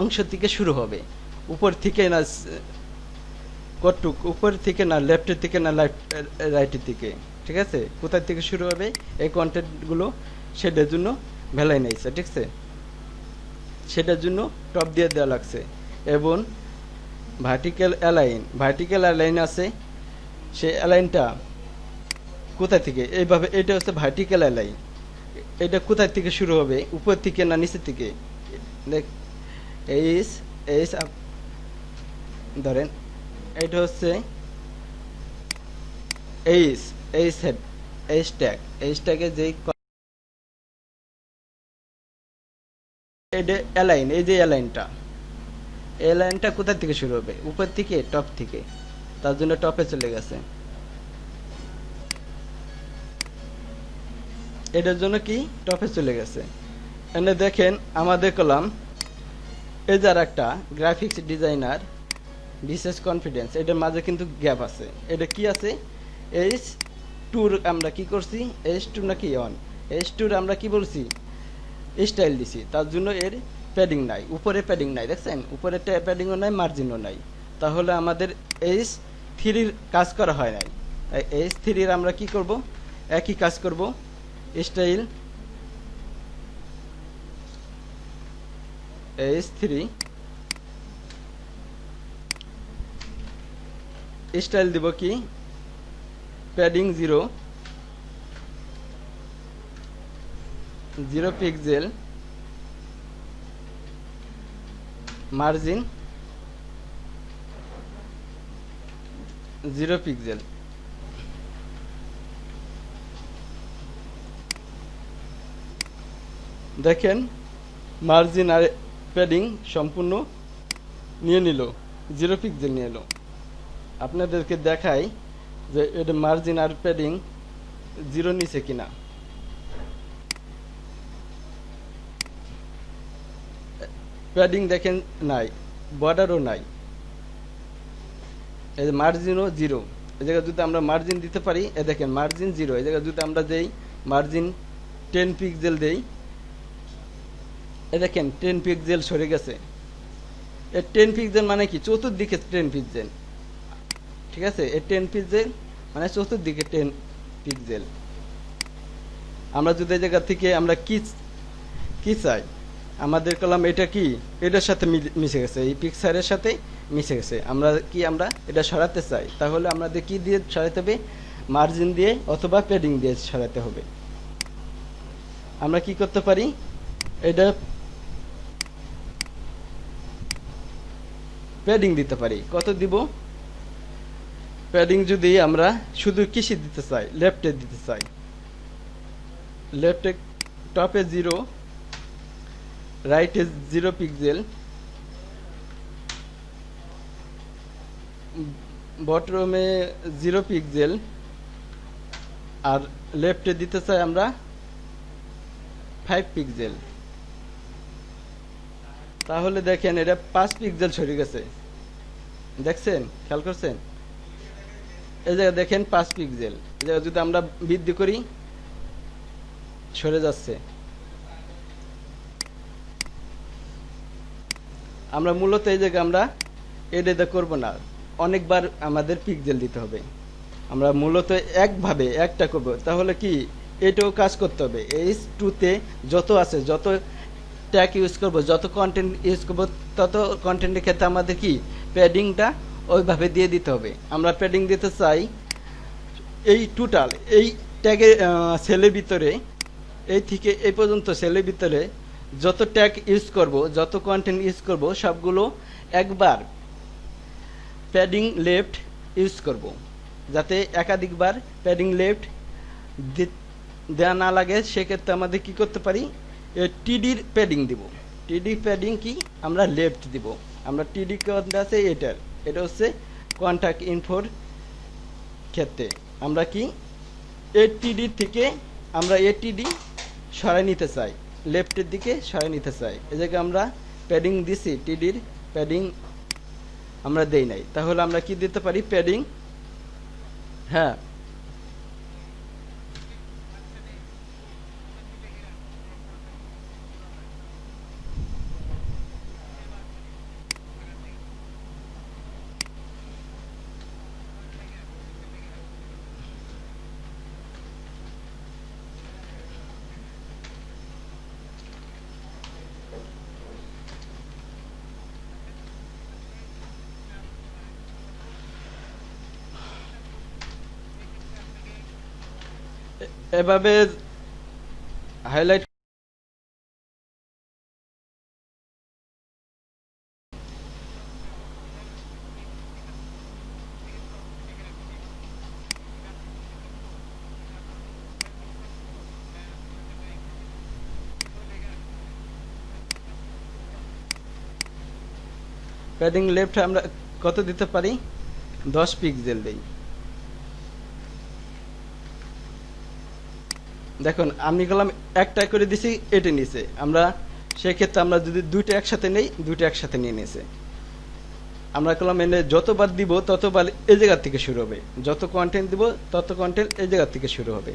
অংশ থেকে শুরু হবে, উপর থেকে না কটুক, উপর থেকে না লেফটের থেকে না রাইটের থেকে, ঠিক আছে, কোথায় থেকে শুরু হবে এই কন্টেন্টগুলো, সেটার জন্য ভ্যালাইন আইছে, ঠিক আছে, সেটার জন্য টপ দিয়ে দেওয়া লাগছে। এবং ভার্টিক্যাল অ্যালাইন আছে, সেই অ্যালাইনটা কোথা থেকে, এইভাবে, এটা হচ্ছে ভার্টিক্যাল অ্যালাইন, এটা কোথায় থেকে শুরু হবে, উপর থেকে না নিচের থেকে। দেখ, ধরেন এটা হচ্ছে ট্যাগে যে অ্যালাইন, এই যে অ্যালাইনটা কোথা থেকে শুরু হবে, উপর থেকে, টপ থেকে, তার জন্য টপে চলে গেছে। এটার জন্য কি টপে চলে গেছে। এনে দেখেন আমাদের কলাম, এই যার একটা গ্রাফিক্স ডিজাইনার বিশেষ কনফিডেন্স, এটার মাঝে কিন্তু গ্যাপ আছে। এটা কি আছে, H2 আমরা কি করছি, H2 নাকি অন, H2 আমরা কি বলছি, স্টাইল দিছি, তার জন্য এর প্যাডিং নাই, উপরে প্যাডিং নাই, দেখছেন, উপরে প্যাডিংও নাই, মার্জিনও নাই, তাহলে আমাদের H3 কাজ করা হয় নাই। H3 আমরা কি করব, একই কাজ করব, স্টাইল H3 স্টাইল দিব কি, প্যাডিং 0, 0 পিক্সেল মার্জিন 0 পিক্সেল। দেখেন মার্জিন আর প্যাডিং সম্পূর্ণ নিয়ে নিল, 0 পিক্সেল নিয়ে এলো। আপনাদেরকে দেখাই যে এটা মার্জিন আর প্যাডিং 0 নিচে কিনা। প্যাডিং দেখেন নাই, বর্ডারও নাই, এই যে মার্জিনও 0। এই জায়গায় যদি আমরা মার্জিন দিতে পারি, এ দেখেন মার্জিন 0। এই জায়গায় যদি আমরা দেই মার্জিন 10 পিক্সেল দেই, এ দেখেন 10 পিক্সেল সরে গেছে। এর 10 পিক্সেল মানে কি? চতুর্দিকে 10 পিক্সেল, ঠিক আছে? এর 10 পিক্সেল মানে চতুর্দিকে 10 পিক্সেল। আমরা যদি এই জায়গা থেকে আমরা কি চাই, আমাদের কলাম এটা কি এটার সাথে মিশে গেছে, এই পিকচারের সাথে মিশে গেছে। আমরা এটা সরাতে চাই, তাহলে আমাদের কি দিয়ে সরাতে হবে? মার্জিন দিয়ে অথবা প্যাডিং দিয়ে সরাতে হবে। আমরা কি করতে পারি? এটা প্যাডিং দিতে পারি। কত দিব? প্যাডিং যদি আমরা শুধু কিসে দিতে চাই, লেফটে দিতে চাই, লেফটে টপে 0, রাইটে 0 পিক্সেল, বটমে 0 পিক্সেল, আর লেফটে দিতে চাই আমরা 5 পিক্সেল। তাহলে দেখেন এটা 5 পিক্সেল সরে গেছে, দেখছেন? খেয়াল করছেন? এই জায়গায় দেখেন 5 পিক্সেল। এই জায়গায় যদি আমরা বৃদ্ধি করি, সরে যাচ্ছে। আমরা মূলত এই জায়গায় আমরা এটা করব না, অনেকবার আমাদের পিক্সেল দিতে হবে। আমরা মূলত একভাবে একটা করব, তাহলে কি এটাও কাজ করতে হবে। H2 তে যত আছে, যত ট্যাগ ইউজ করব, যত কন্টেন্ট ইউজ করব, তত কন্টেন্টের ক্ষেত্রে আমাদের কি প্যাডিংটা ওইভাবে দিয়ে দিতে হবে। আমরা প্যাডিং দিতে চাই এই টোটাল এই ট্যাগের সেলের ভিতরে, এই থেকে এই পর্যন্ত সেলের ভিতরে যত ট্যাগ ইউজ করব, যত কন্টেন্ট ইউজ করব, সবগুলো একবার প্যাডিং লেফট ইউজ করব, যাতে একাধিকবার প্যাডিং লেফট দেওয়া না লাগে। সেক্ষেত্রে আমাদের কি করতে পারি? টিডির প্যাডিং দিব। টিডি প্যাডিং কি? আমরা লেফট দিব। আমরা টিডি কোনটা আছে এটার, এটা হচ্ছে কন্টাক্ট ইনফোর ক্ষেত্রে আমরা কি এটিডি থেকে আমরা এটিডি সরাই নিতে চাই, লেফটের দিকে সরাই নিতে চাই। এই জায়গায় আমরা প্যাডিং দিছি, টিডির প্যাডিং আমরা দেই নাই, তাহলে আমরা কি দিতে পারি? প্যাডিং, হ্যাঁ, এভাবে হাইলাইট প্যাডিং লেফট আমরা কত দিতে পারি? 10 পিক্সেল দেই। দেখুন আমি কলাম একটা করে দিছি, এটা নিচে। আমরা সেক্ষেত্রে আমরা যদি দুইটা একসাথে নেই, দুইটা একসাথে নিয়ে নিয়েছে। আমরা কলাম এনে যতবার দিব ততবার এই জায়গা থেকে শুরু হবে, যত কন্টেন্ট দিব তত কন্টেন্ট এই জায়গা থেকে শুরু হবে।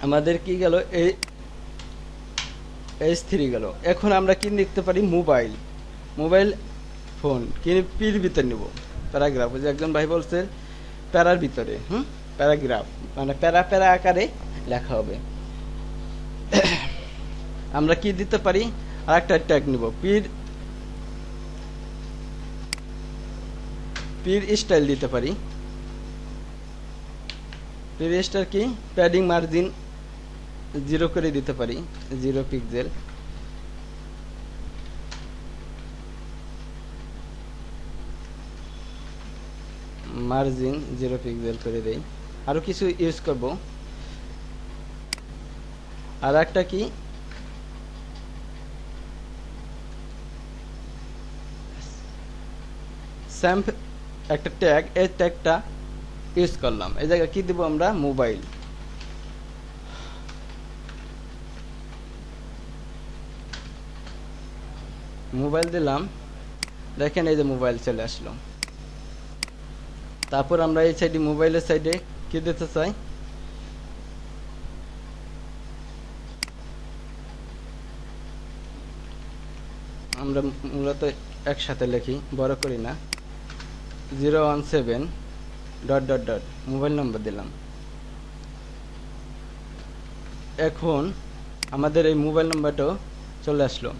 আমাদের কি গেল? এই H3 গেল। এখন আমরা কি লিখতে পারি? মোবাইল ফোন কি পির ভিতরে নিব, প্যারাগ্রাফ। যে একজন ভাই বলছে প্যারার ভিতরে, প্যারাগ্রাফ মানে প্যারা প্যারা আকারে লেখা হবে। আমরা কি দিতে পারি? আর একটা ট্যাগ নিব, পির স্টাইল দিতে পারি। রেজিস্টার কি প্যাডিং মার্জিন 0 করে দিতে পারি, 0 পিক্সেল। মার্জিন 0 পিক্সেল করে দেই। আরো কিছু ইউজ করব। আর একটা কি স্যাম্প একটা ট্যাগ, এই ট্যাগটা ইউজ করলাম। এই জায়গায় কি দিব আমরা, মোবাইল। মোবাইল দিলাম, দেখেন এই যে মোবাইল চলে আসলো। তারপর আমরা এই সাইডে মোবাইলের সাইডে কি দিতে চাই, আমরা মূলত একসাথে লিখি, বড় করি না। 017 ... মোবাইল নম্বর দিলাম। এখন আমাদের এই মোবাইল নাম্বারটাও চলে আসলো।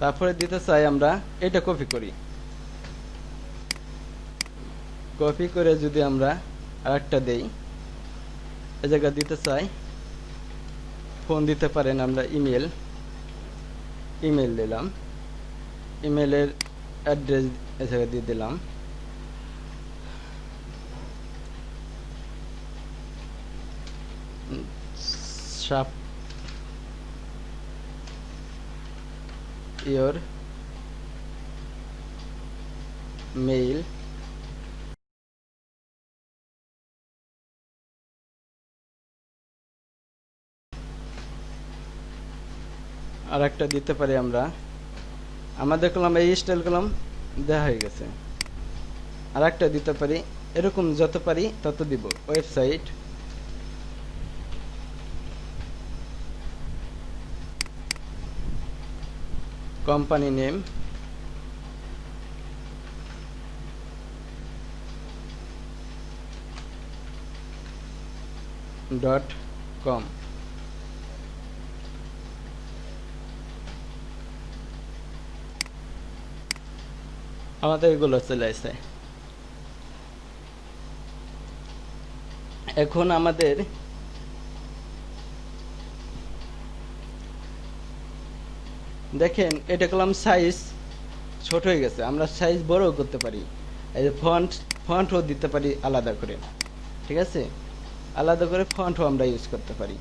তারপরে দিতে চাই আমরা এটা কপি করি। কপি করে যদি আমরা আরেকটা দেই, এই জায়গা দিতে চাই ফোন দিতে পারেন, আমরা ইমেল দিলাম। ইমেলের অ্যাড্রেস এই জায়গায় দিয়ে দিলাম। your mail আর একটা দিতে পারি আমরা, আমাদের কলম এই স্টাইল কলম দেওয়া হয়ে গেছে। আর একটা দিতে পারি, এরকম যত পারি তত দিব। Website, company name, .com। আমাদের এগুলো চলে আসছে। এখন আমাদের দেখেন এটা কলম সাইজ ছোট হয়ে গেছে, আমরা সাইজ বড় করতে পারি। এই যে ফন্টও দিতে পারি আলাদা করে, ঠিক আছে? আলাদা করে ফন্টও আমরা ইউজ করতে পারি।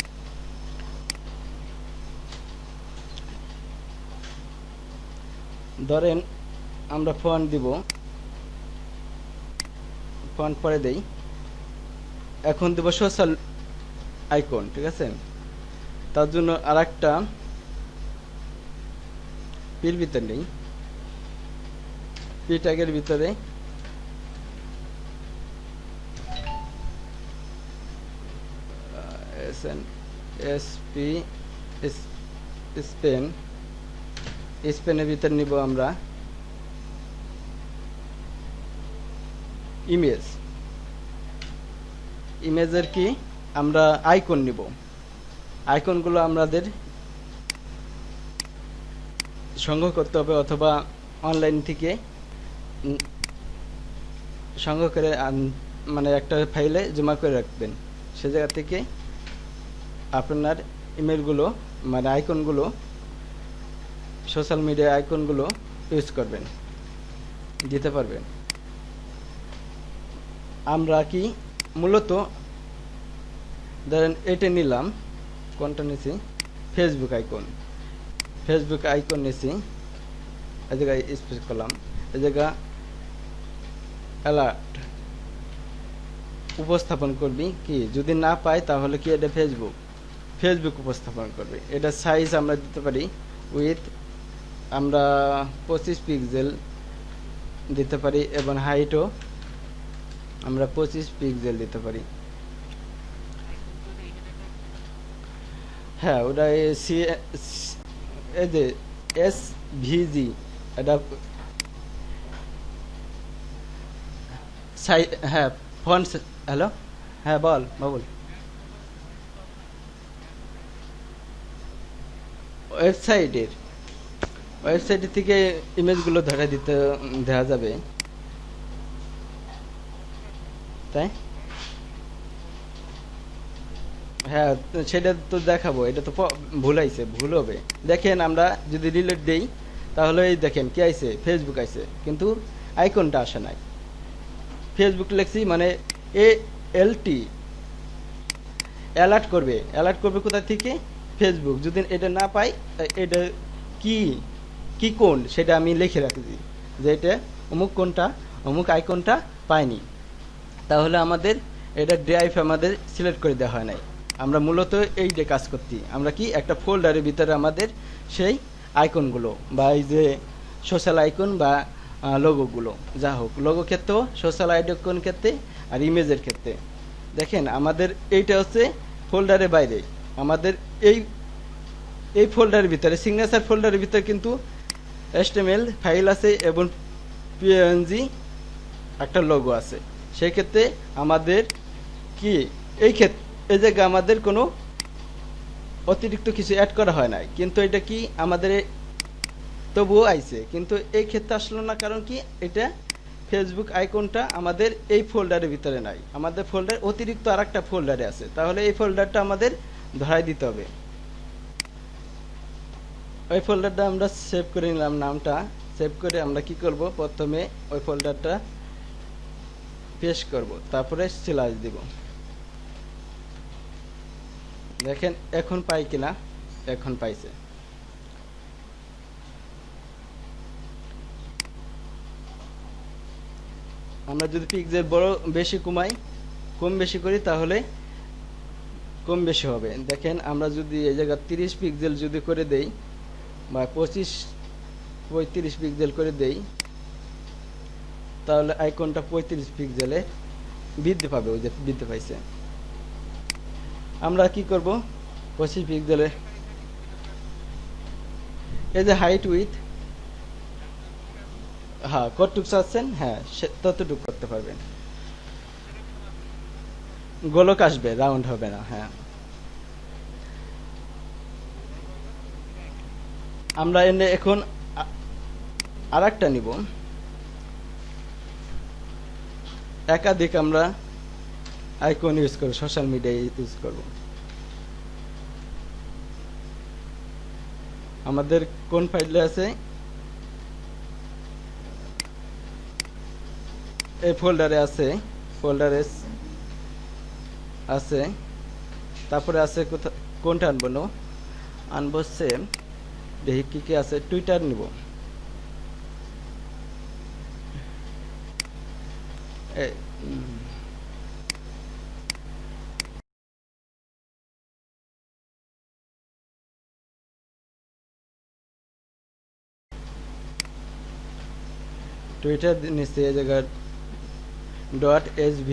ধরেন আমরা ফন্ট দিব, ফন্ট পরে দেই। এখন দেব সোশ্যাল আইকন, ঠিক আছে? তার জন্য আরেকটা পির ভিতরে নেই, পি ট্যাগের ভিতরে স্পেনের ভিতরে নিব আমরা ইমেজের কি আমরা আইকন নিব। আইকনগুলো আমাদের সংগ্রহ করতে হবে, অথবা অনলাইন থেকে সংগ্রহ করে মানে একটা ফাইলে জমা করে রাখবেন। সে জায়গা থেকে আপনার ইমেলগুলো মানে আইকনগুলো, সোশ্যাল মিডিয়া আইকনগুলো ইউজ করবেন, দিতে পারবেন। আমরা কি মূলত ধরেন এটা নিলাম, কোনটা নিছি, ফেসবুক আইকন নিছি। এই জায়গায় স্পেস করলাম, এই জায়গা অ্যালার্ট উপস্থাপন করবি কি, যদি না পাই তাহলে কি এটা ফেসবুক উপস্থাপন করবে। এটা সাইজ আমরা দিতে পারি উইথ আমরা 25 পিক্সেল দিতে পারি, এবং হাইটও আমরা 25 পিক্সেল দিতে পারি। হ্যাঁ, ওটা এই যে SVG, এটা হ্যাঁ ফন্ট। হ্যালো, হ্যাঁ বল বাবুল। ওয়েবসাইটের থেকে ইমেজগুলো ধরে দেওয়া যাবে, তাই হ্যাঁ, তো সেটা তো দেখাবো, এটা তো ভুল আইছে, ভুল হবে। দেখেন আমরা যদি ডিলিট দেই, তাহলে এই দেখেন কি আইছে, ফেসবুক আইছে, কিন্তু আইকনটা আসে নাই। ফেসবুক লেখছি মানে এ এল টি, অ্যালার্ট করবে, অ্যালার্ট করবে কোথা থেকে? ফেসবুক। যদি এটা না পাই, এটা কি, কি কোন সেটা আমি লিখে রাখছি যে এটা অমুক কোনটা, অমুক আইকনটা পাইনি। তাহলে আমাদের এটা ড্রাইভ আমাদের সিলেক্ট করে দেওয়া হয় নাই। আমরা মূলত এই যে কাজ করছি, আমরা কি একটা ফোল্ডারের ভিতরে আমাদের সেই আইকনগুলো বা এই যে সোশ্যাল আইকন বা লোগোগুলো, যা হোক, লোগো ক্ষেত্রেও, সোশ্যাল আইকন ক্ষেত্রে, আর ইমেজের ক্ষেত্রে। দেখেন আমাদের এইটা হচ্ছে ফোল্ডারের বাইরে। আমাদের এই এই ফোল্ডারের ভিতরে, সিগনেচার ফোল্ডারের ভিতরে কিন্তু HTML ফাইল আছে এবং PNG একটা লোগো আছে। সেই ক্ষেত্রে আমাদের কি, এই ক্ষেত্রে এই জায়গায় আমাদের কোনো অতিরিক্ত কিছু অ্যাড করা হয় নাই, কিন্তু এটা কি আমাদের তবুও আইছে, কিন্তু এই ক্ষেত্রে আসলো না। কারণ কি, এটা ফেসবুক আইকনটা আমাদের এই ফোল্ডারের ভিতরে নাই, আমাদের ফোল্ডার অতিরিক্ত আর একটা ফোল্ডারে আছে। তাহলে এই ফোল্ডারটা আমাদের ধরাই দিতে হবে। ওই ফোল্ডারটা আমরা সেভ করে নিলাম, নামটা সেভ করে আমরা কি করব, প্রথমে ওই ফোল্ডারটা পেস্ট করব, তারপরে স্ল্যাশ দিব। দেখেন এখন পাই কিনা, এখন পাইছে। আমরা যদি পিক্সেল বড় বেশি কমাই, কম বেশি করি, তাহলে কম বেশি হবে। দেখেন আমরা যদি এই জায়গা 30 পিক্সেল যদি করে দেই বা 35 পিক্সেল করে দেই, তাহলে আইকনটা 35 পিক্সেলে বৃদ্ধি পাবে, ওই যে বৃদ্ধি পাইছে। আমরা কি করব, 25 পিক্সেলে এই যে হাইট উইথ, হ্যাঁ কতটুক চাচ্ছেন, হ্যাঁ ততটুকু করতে পারবেন। গোলক আসবে, রাউন্ড হবে না। হ্যাঁ, আমরা এনে এখন আর একটা নিব, একাধিক আমরা আইকন ইউজ করব, সোশ্যাল মিডিয়া ইউজ করব। আমাদের কোন ফাইলে আছে, এই ফোল্ডারে আছে, ফোল্ডারে আছে, তারপরে আছে কোথা, কোনটা আনবো, আনবো সেম, দেখি কি কি আছে। টুইটার নিব, টুইটার নিচে এই জায়গায় .svg,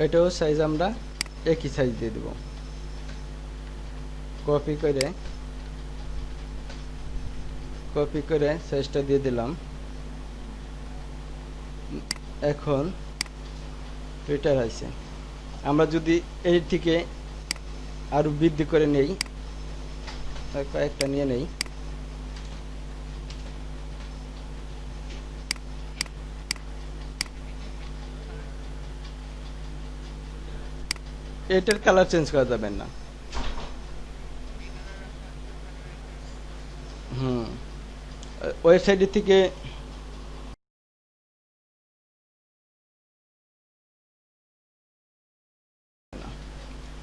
এটাও সাইজ আমরা একই সাইজ দিয়ে দেব। কপি করে সাইজটা দিয়ে দিলাম। এখন টুইটার আছে, আমরা যদি এই থেকে আরো বৃদ্ধি করে নেই, কয়েকটা নিয়ে নেই, এটার কালার চেঞ্জ করা যাবে না। ওয়েবসাইট থেকে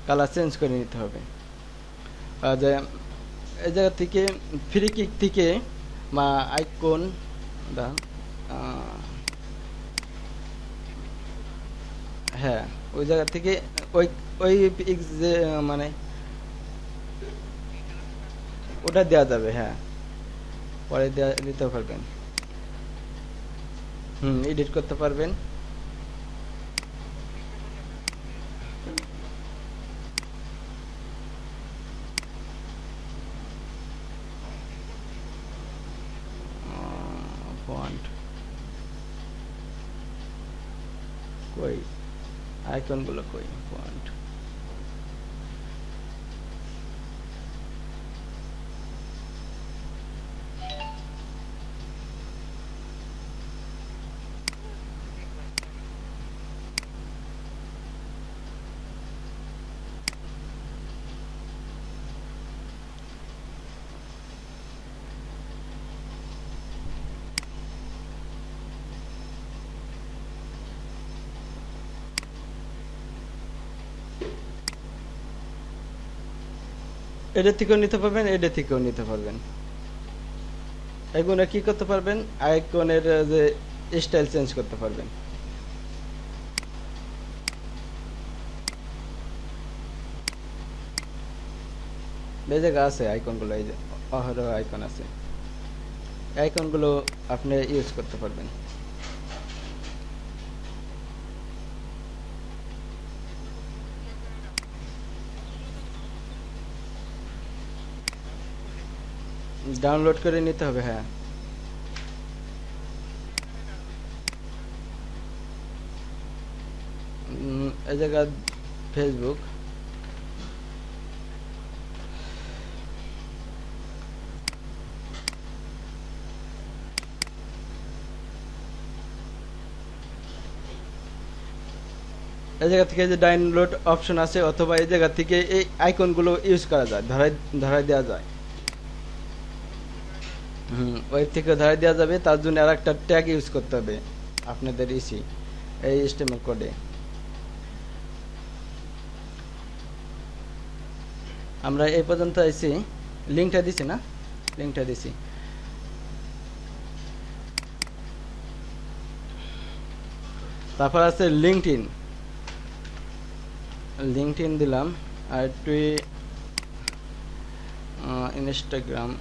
কালার চেঞ্জ করে নিতে হবে। যে এই জায়গা থেকে ফ্রি কিক থেকে বা আইকন দা, হ্যাঁ ওই জায়গা থেকে ওই ওই যে মানে ওটা দেওয়া যাবে। হ্যাঁ, পরে দিতে পারবেন, এডিট করতে পারবেন। ফন্ট কই, আইকনগুলো কই, ফন্ট এটা থেকেও নিতে পারবেন, এটা থেকেও নিতে পারবেন। এগুলো কি করতে পারবেন, আইকনের যে স্টাইল চেঞ্জ করতে পারবেন। এই জায়গা আছে আইকনগুলো, এই যে অহরহ আইকন আছে, আইকনগুলো আপনি ইউজ করতে পারবেন। ডাউনলোড করে নিতে হবে, হ্যাঁ। এই জায়গা ফেসবুক, এই জায়গা থেকে যে ডাউনলোড অপশন আছে, অথবা এই জায়গা থেকে এই আইকনগুলো ইউজ করা যায়, ধরাই ধরাই দেওয়া যায়। ওয়েব থেকে ধরাই দেওয়া যাবে, তার জন্য আর একটা ট্যাগ ইউজ করতে হবে আপনাদের এই HTML কোডে। আমরা এই পর্যন্ত আইছি, লিঙ্কটা দিছি না, লিঙ্কটা দিছি। তারপর আছে লিঙ্কডইন, লিঙ্কডইন দিলাম, আর টুই ইনস্টাগ্রাম,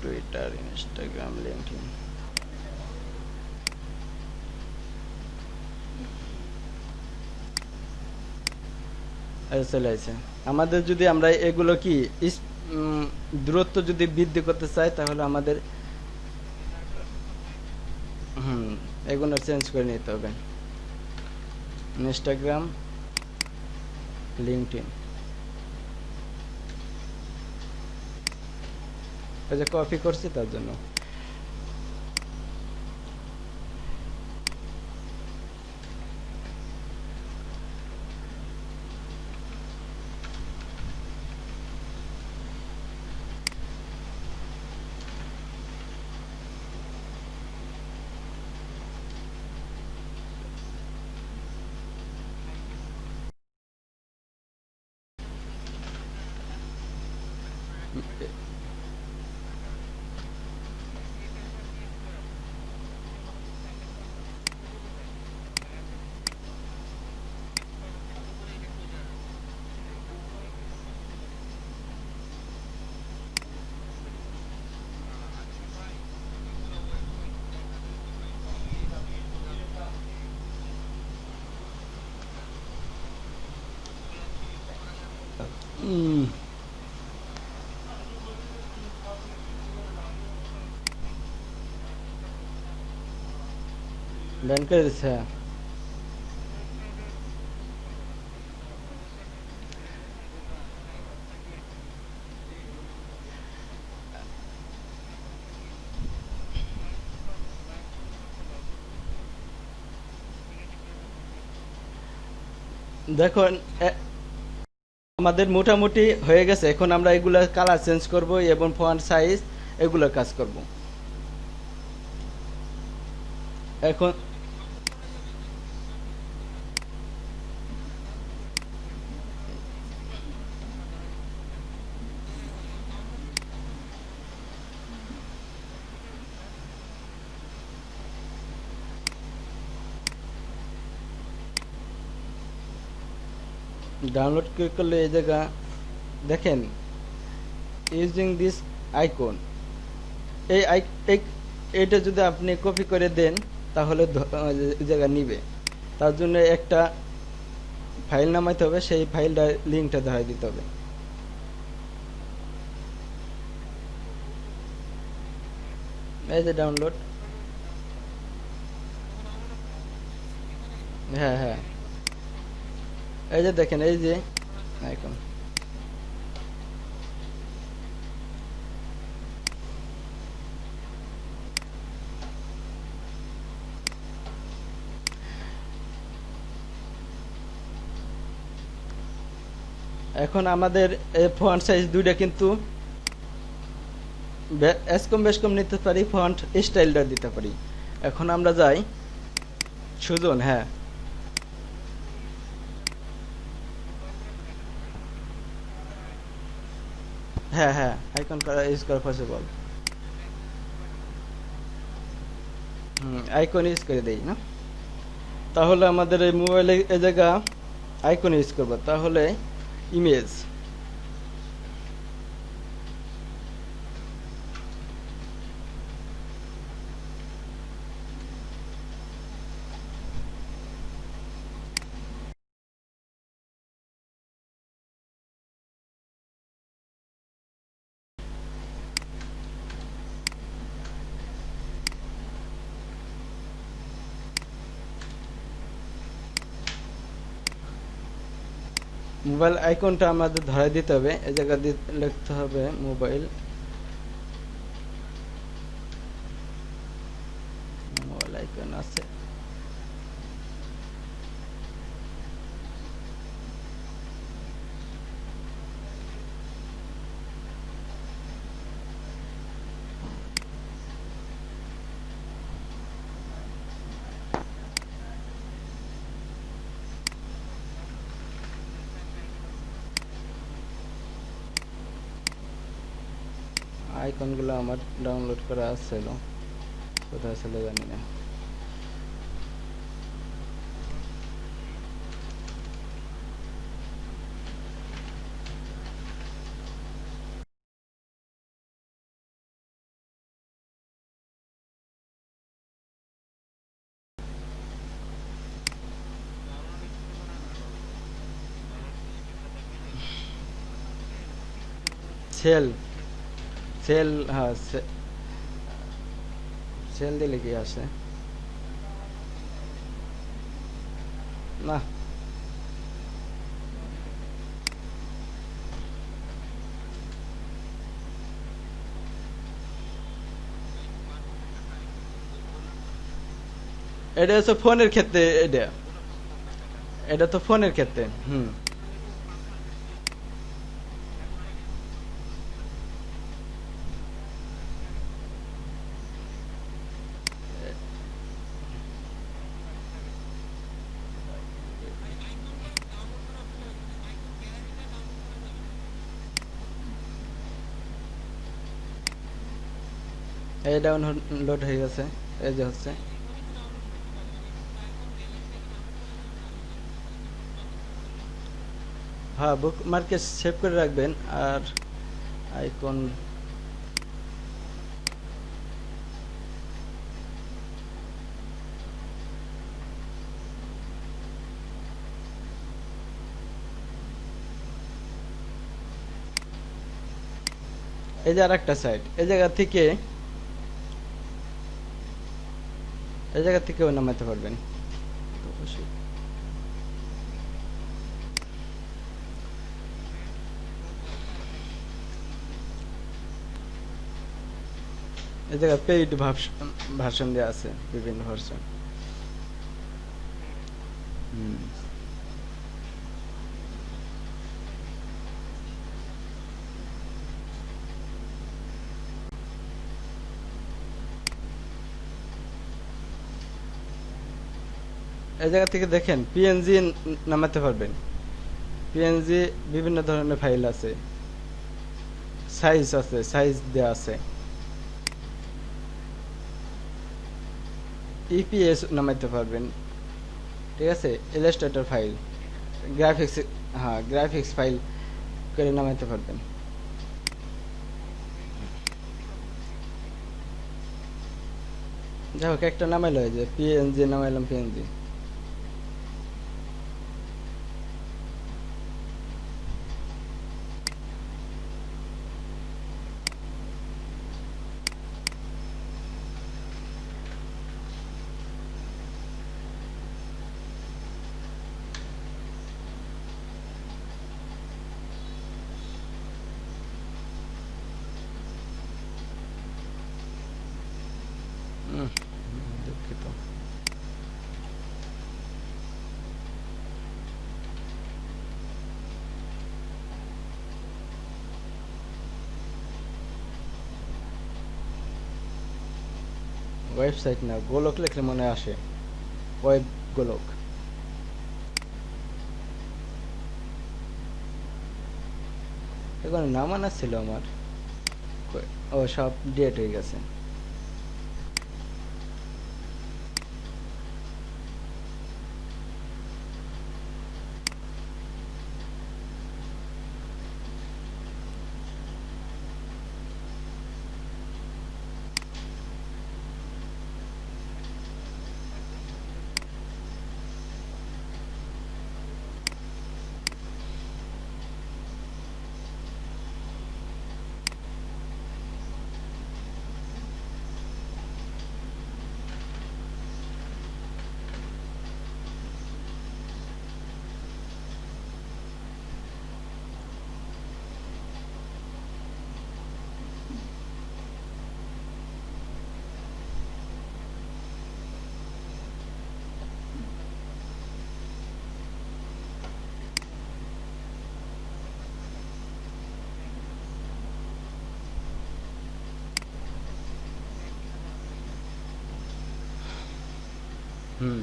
টুইটার, ইনস্টাগ্রাম, লিঙ্কডইন। চলে আসে। আমাদের যদি আমরা এগুলো কি দূরত্ব যদি বৃদ্ধি করতে চাই, তাহলে আমাদের এগুলো চেঞ্জ করে নিতে হবে। ইনস্টাগ্রাম, লিঙ্কডইন, এই যে কপি করছি তার জন্য। ব্যান করে দিচ্ছে। দেখুন আমাদের মোটামুটি হয়ে গেছে। এখন আমরা এগুলা কালার চেঞ্জ করব এবং ফন্ট সাইজ এগুলোর কাজ করব। এখন ডাউনলোড করলে এই জায়গা দেখেন, ইউজিং দিস আইকন, এইটা যদি আপনি কপি করে দেন তাহলে এই জায়গা নিবে। তার জন্য একটা ফাইল নামাইতে হবে, সেই ফাইলটা লিঙ্কটা ধরাই দিতে হবে। এই যে ডাউনলোড, হ্যাঁ হ্যাঁ, এই যে দেখেন, এই যে আইকন। এখন আমাদের ফন্ট সাইজ দুইটা কিন্তু এস কম বেশ কম নিতে পারি, ফন্ট স্টাইলটা দিতে পারি। এখন আমরা যাই সুজন। হ্যাঁ, হ্যাঁ, হ্যাঁ, আইকন করা ইউজ করা পসিবল। আইকন ইউজ করে দেই না, তাহলে আমাদের এই মোবাইলে এ জায়গা আইকন ইউজ করবো, তাহলে ইমেজ। মোবাইল আইকনটা আমাদের ধরাই দিতে হবে, এই জায়গা দিয়ে লিখতে হবে মোবাইল। মোবাইল আইকন আছে। আইকনগুলো আমার ডাউনলোড করা আছে, কোথায় ছিল জানি না। সেল, সেল, হ্যাঁ, সেল দিলে কি আসে? না, এটা হচ্ছে ফোনের ক্ষেত্রে। এটা এটা তো ফোনের ক্ষেত্রে। এই ডাউনলোড হয়ে গেছে, এই যে হচ্ছে। হ্যাঁ, বুক মার্কে সেভ করে রাখবেন। আর আইকন, এই যে আরেকটা সাইট, এই জায়গা থেকেও নামাতে পারবেন। তো অবশ্যই এই জায়গায় পেইড ভার্সন দেওয়া আছে, বিভিন্ন ভার্সন। এই জায়গা থেকে দেখেন পিএনজি নামাতে পারবেন। পিএনজি বিভিন্ন ধরনের ফাইল আছে, সাইজ আছে, সাইজ দেওয়া আছে। ইপিএস নামাতে পারবেন, ঠিক আছে, ইলাস্ট্রেটর ফাইল, গ্রাফিক্স, হ্যাঁ, গ্রাফিক্স ফাইল করে নামাতে পারবেন। যাই হোক, একটা নামাইলো, যে পিএনজি নামাইলাম, পিএনজি। দুঃখিত। ওয়েবসাইট না, গোলক লিখলে মনে আসে, ওয়েব গোলক। এখানে নাম আনা ছিল আমার, ও সব ডিলেট হয়ে গেছে। হুম।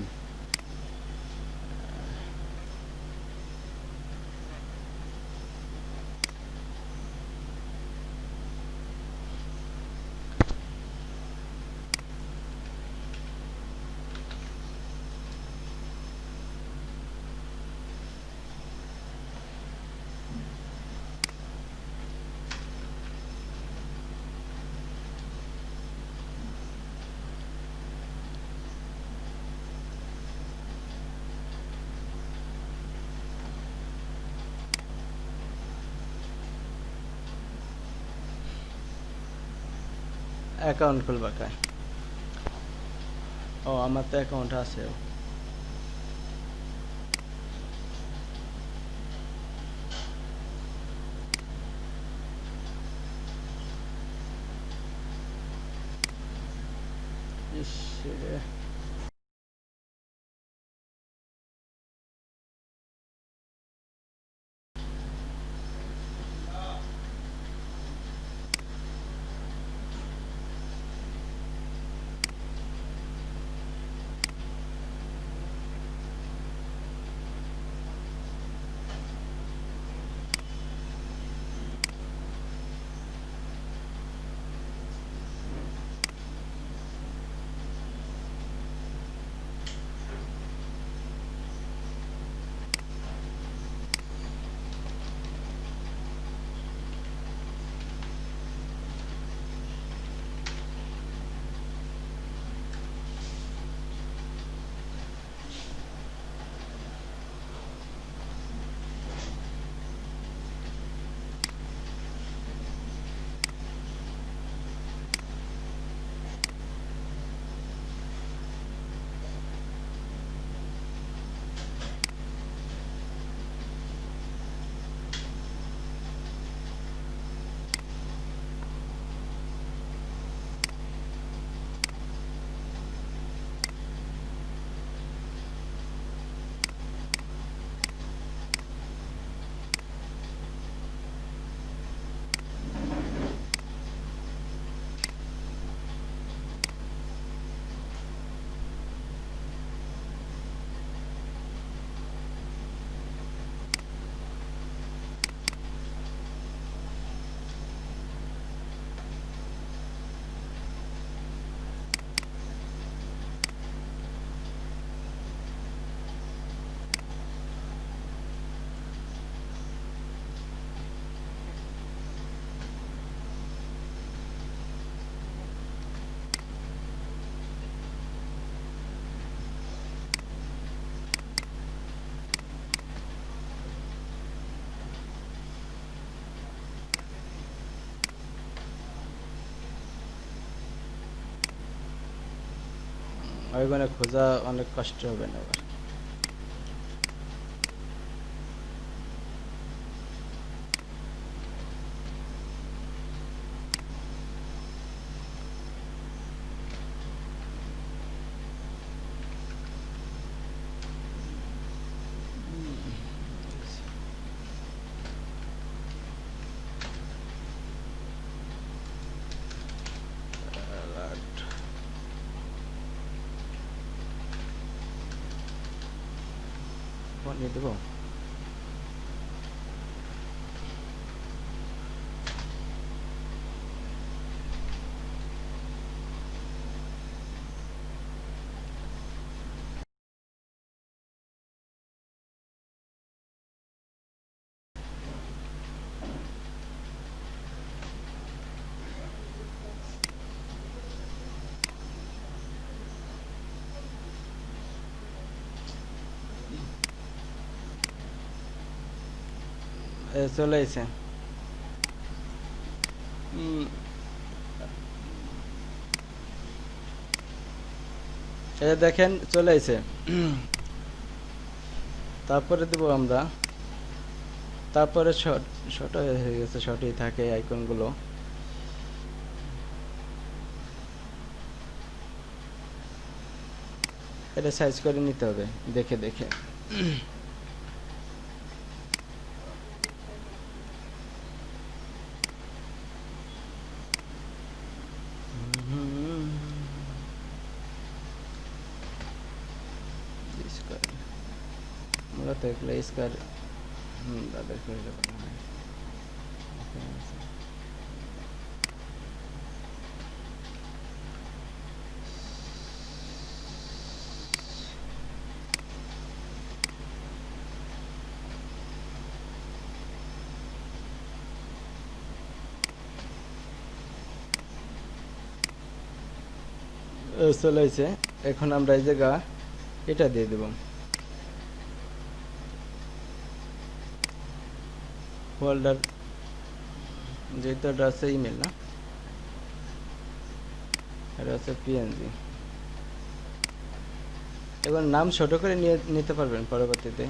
অ্যাকাউন্ট খুলবা কায়? ও আমার তো অ্যাকাউন্ট আছে। ইস রে। ওইখানে খোঁজা অনেক কষ্ট হবে না আবার। নিয়ে দেবো। চলে এসে এই দেখেন চলে এসে। তারপরে দেবো আমরা, তারপরে শর্ট হয়ে গেছে, শর্টই থাকে আইকনগুলো। এটা সাইজ করে নিতে হবে দেখে দেখে। মূলত এগুলো স্কোয়ার তাদের করে দেখানো হয়। চলে এসে এখন আমরা এই জায়গা এটা দিয়ে দেব, ফোল্ডার, যেহেতু এটা আছে ইমেল না, এটা হচ্ছে পিএনজি। এবার নাম ছোট করে নিয়ে নিতে পারবেন পরবর্তীতে।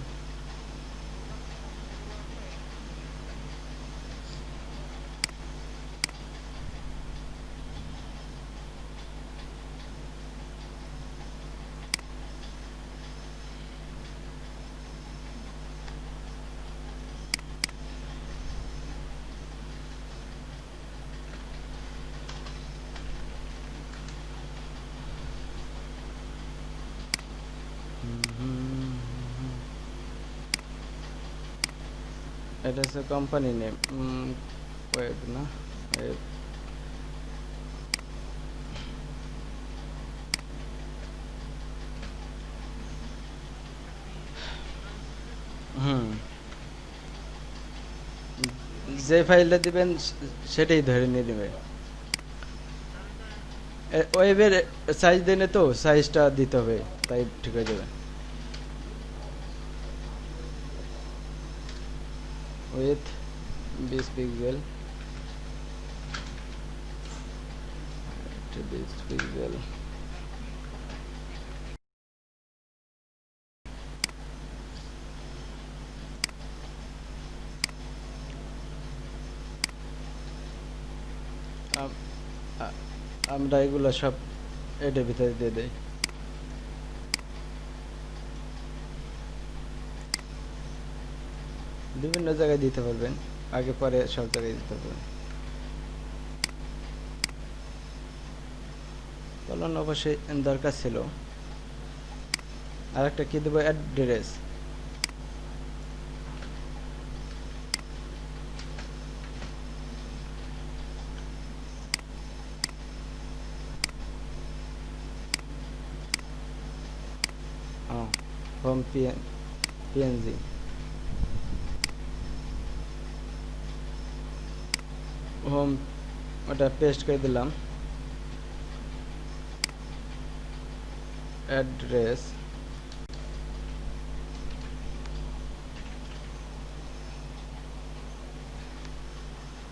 এটা হচ্ছে কোম্পানি নেম, ওয়েব না, ওয়েব। যে ফাইলটা দিবেন সেটাই ধরে নিয়ে নেবে। ওয়েবের সাইজ দেনে তো সাইজটা দিতে হবে, তাই ঠিক হয়ে যাবে। With 20 pixel, 20 pixel. আমরা এগুলো সব এটার ভিতরে দিয়ে দেই। বিভিন্ন জায়গায় দিতে পারবেন, আগে পরে সব জায়গায় দিতে পারবেন। কলন অবশ্যই দরকার ছিল। আর একটা কি দেবো, অ্যাড্রেস। হোম পিএনজি, হোম, ওটা পেস্ট করে দিলাম। অ্যাড্রেস,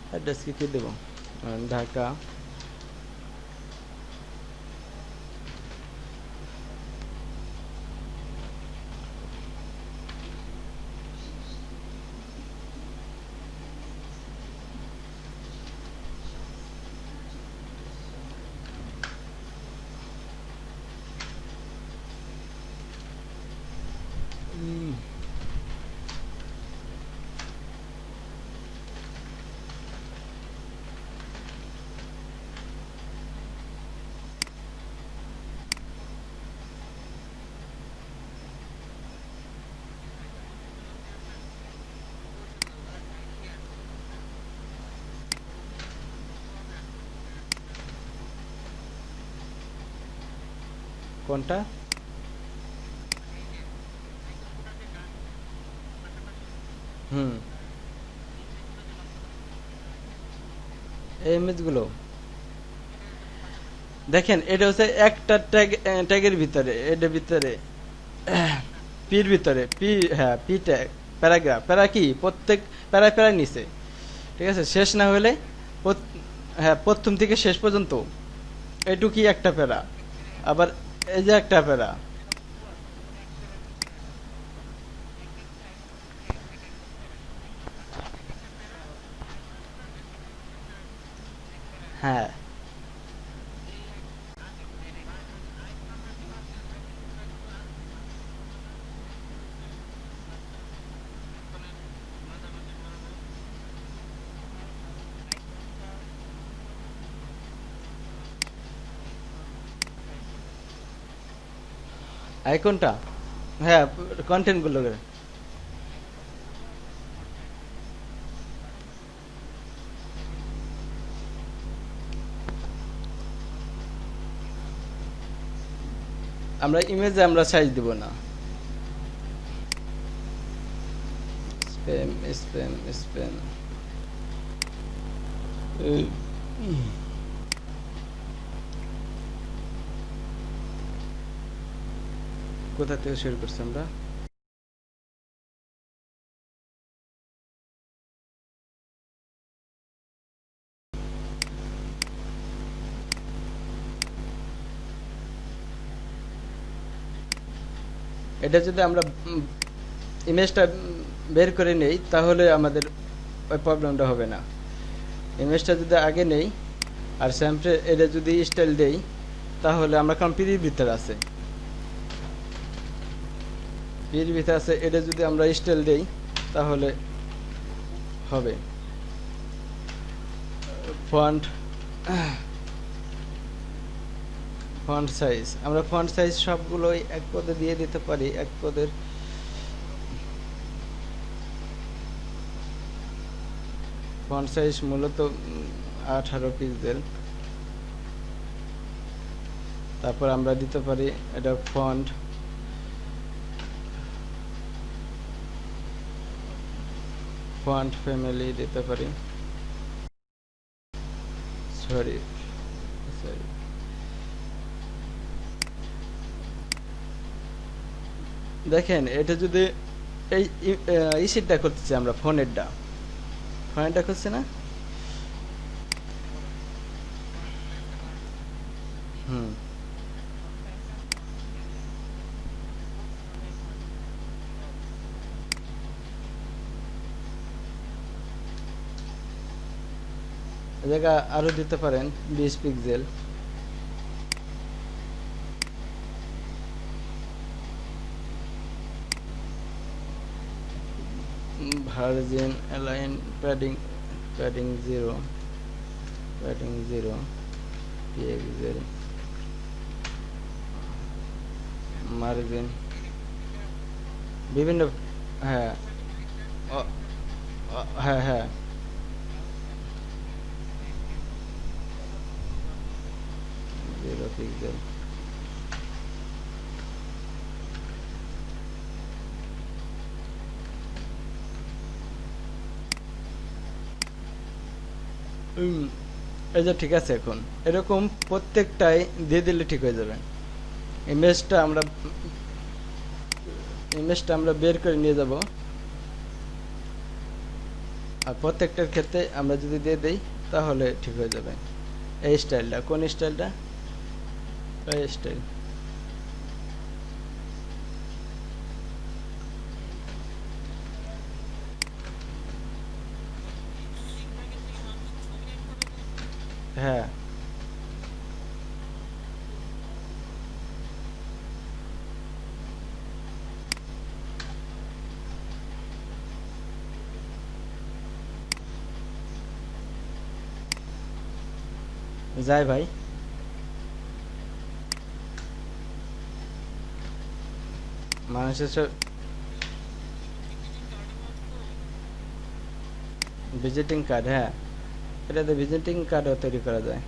অ্যাড্রেস কি দেবো, ঢাকা। কোনটা? হুম, এই ইমেজগুলো দেখেন, এটা হচ্ছে একটা ট্যাগের ভিতরে, এটার ভিতরে পির ভিতরে পি, হ্যাঁ পি ট্যাগ, প্যারাগ্রাফ, প্যারা কি প্রত্যেক প্যারায় প্যারায় নিচে, ঠিক আছে, শেষ না হলে হ্যাঁ প্রথম থেকে শেষ পর্যন্ত এটুকুই একটা প্যারা। আবার এই যে একটা প্যারা। হ্যাঁ, আইকনটা, হ্যাঁ কন্টেন্ট গুলো। আমরা ইমেজে আমরা সাইজ দিব না। Spam spam spam. কোথা থেকে শুরু করছি আমরা? এটা যদি আমরা ইমেজটা বের করে নেই তাহলে আমাদের ওই প্রবলেমটা হবে না। ইমেজটা যদি আগে নেই আর স্যাম্পলে এটা যদি স্টাইল দেই তাহলে আমরা, কারণ পিরির ভিতরে আছে, পিরির ভিতরে আছে, এটা যদি আমরা স্টাইল দেই তাহলে হবে। ফন্ট, ফন্ট সাইজ, আমরা ফন্ট সাইজ সবগুলোই এক পদে দিয়ে দিতে পারি, এক পদের। ফন্ট সাইজ মূলত 18 পিক্সেল। তারপর আমরা দিতে পারি এটা ফন্ট, ফন্ট ফ্যামিলি দিতে পারি, সরি সরি, দেখেন এটা যদি এই ইসিটটা করতেছি আমরা, ফোনেরটা, ফোনেরটা করছি না। হুম, এই জায়গা আরো দিতে পারেন 20 pixel. Virgin align padding, padding 0, padding 0 pixel, margin বিভিন্ন, হ্যাঁ হ্যাঁ হ্যাঁ, 0 পিক্সেল। এই যে ঠিক আছে, এখন এরকম প্রত্যেকটাই দিয়ে দিলে ঠিক হয়ে যাবে। ইমেজটা আমরা, ইমেজটা আমরা বের করে নিয়ে যাব, আর প্রত্যেকটার ক্ষেত্রে আমরা যদি দিয়ে দেই তাহলে ঠিক হয়ে যাবে। এই স্টাইলটা, কোন স্টাইলটা? এই স্টাইল। হ্যাঁ, যাই ভাই, মানুষের সব ভিজিটিং কার্ড, হ্যাঁ এটাতে ভিজিটিং কার্ডও তৈরি করা যায়।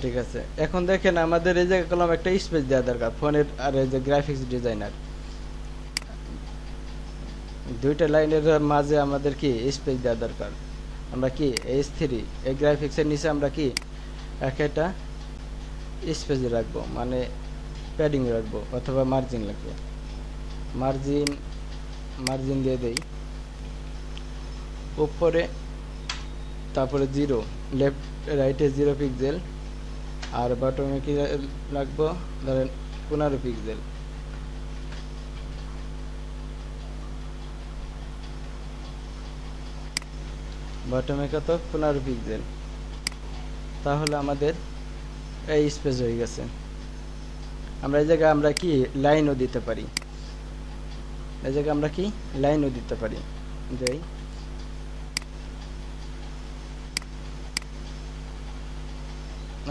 ঠিক আছে, এখন দেখেন আমাদের এই যে কলম একটা স্পেস দেওয়া দরকার ফোনের আর এই যে গ্রাফিক্স ডিজাইনার দুইটা লাইনের মাঝে আমাদের কি স্পেস দেওয়া দরকার। আমরা কি H3 এই গ্রাফিক্সের নিচে আমরা কি একটা স্পেস রাখবো, মানে প্যাডিং রাখবো অথবা মার্জিন রাখবো। মার্জিন মার্জিন দিয়ে দেই উপরে, তারপরে 0 লেফট রাইটে 0 পিক্সেল, আর বটমে কি রাখবো ধরেন 15 পিক্সেল। বটমে কত 15 পিক্সেল। তাহলে আমাদের এই স্পেস হয়ে গেছে। আমরা এই জায়গায় আমরা কি লাইনও দিতে পারি, এই জায়গায় আমরা কি লাইনও দিতে পারি। দেই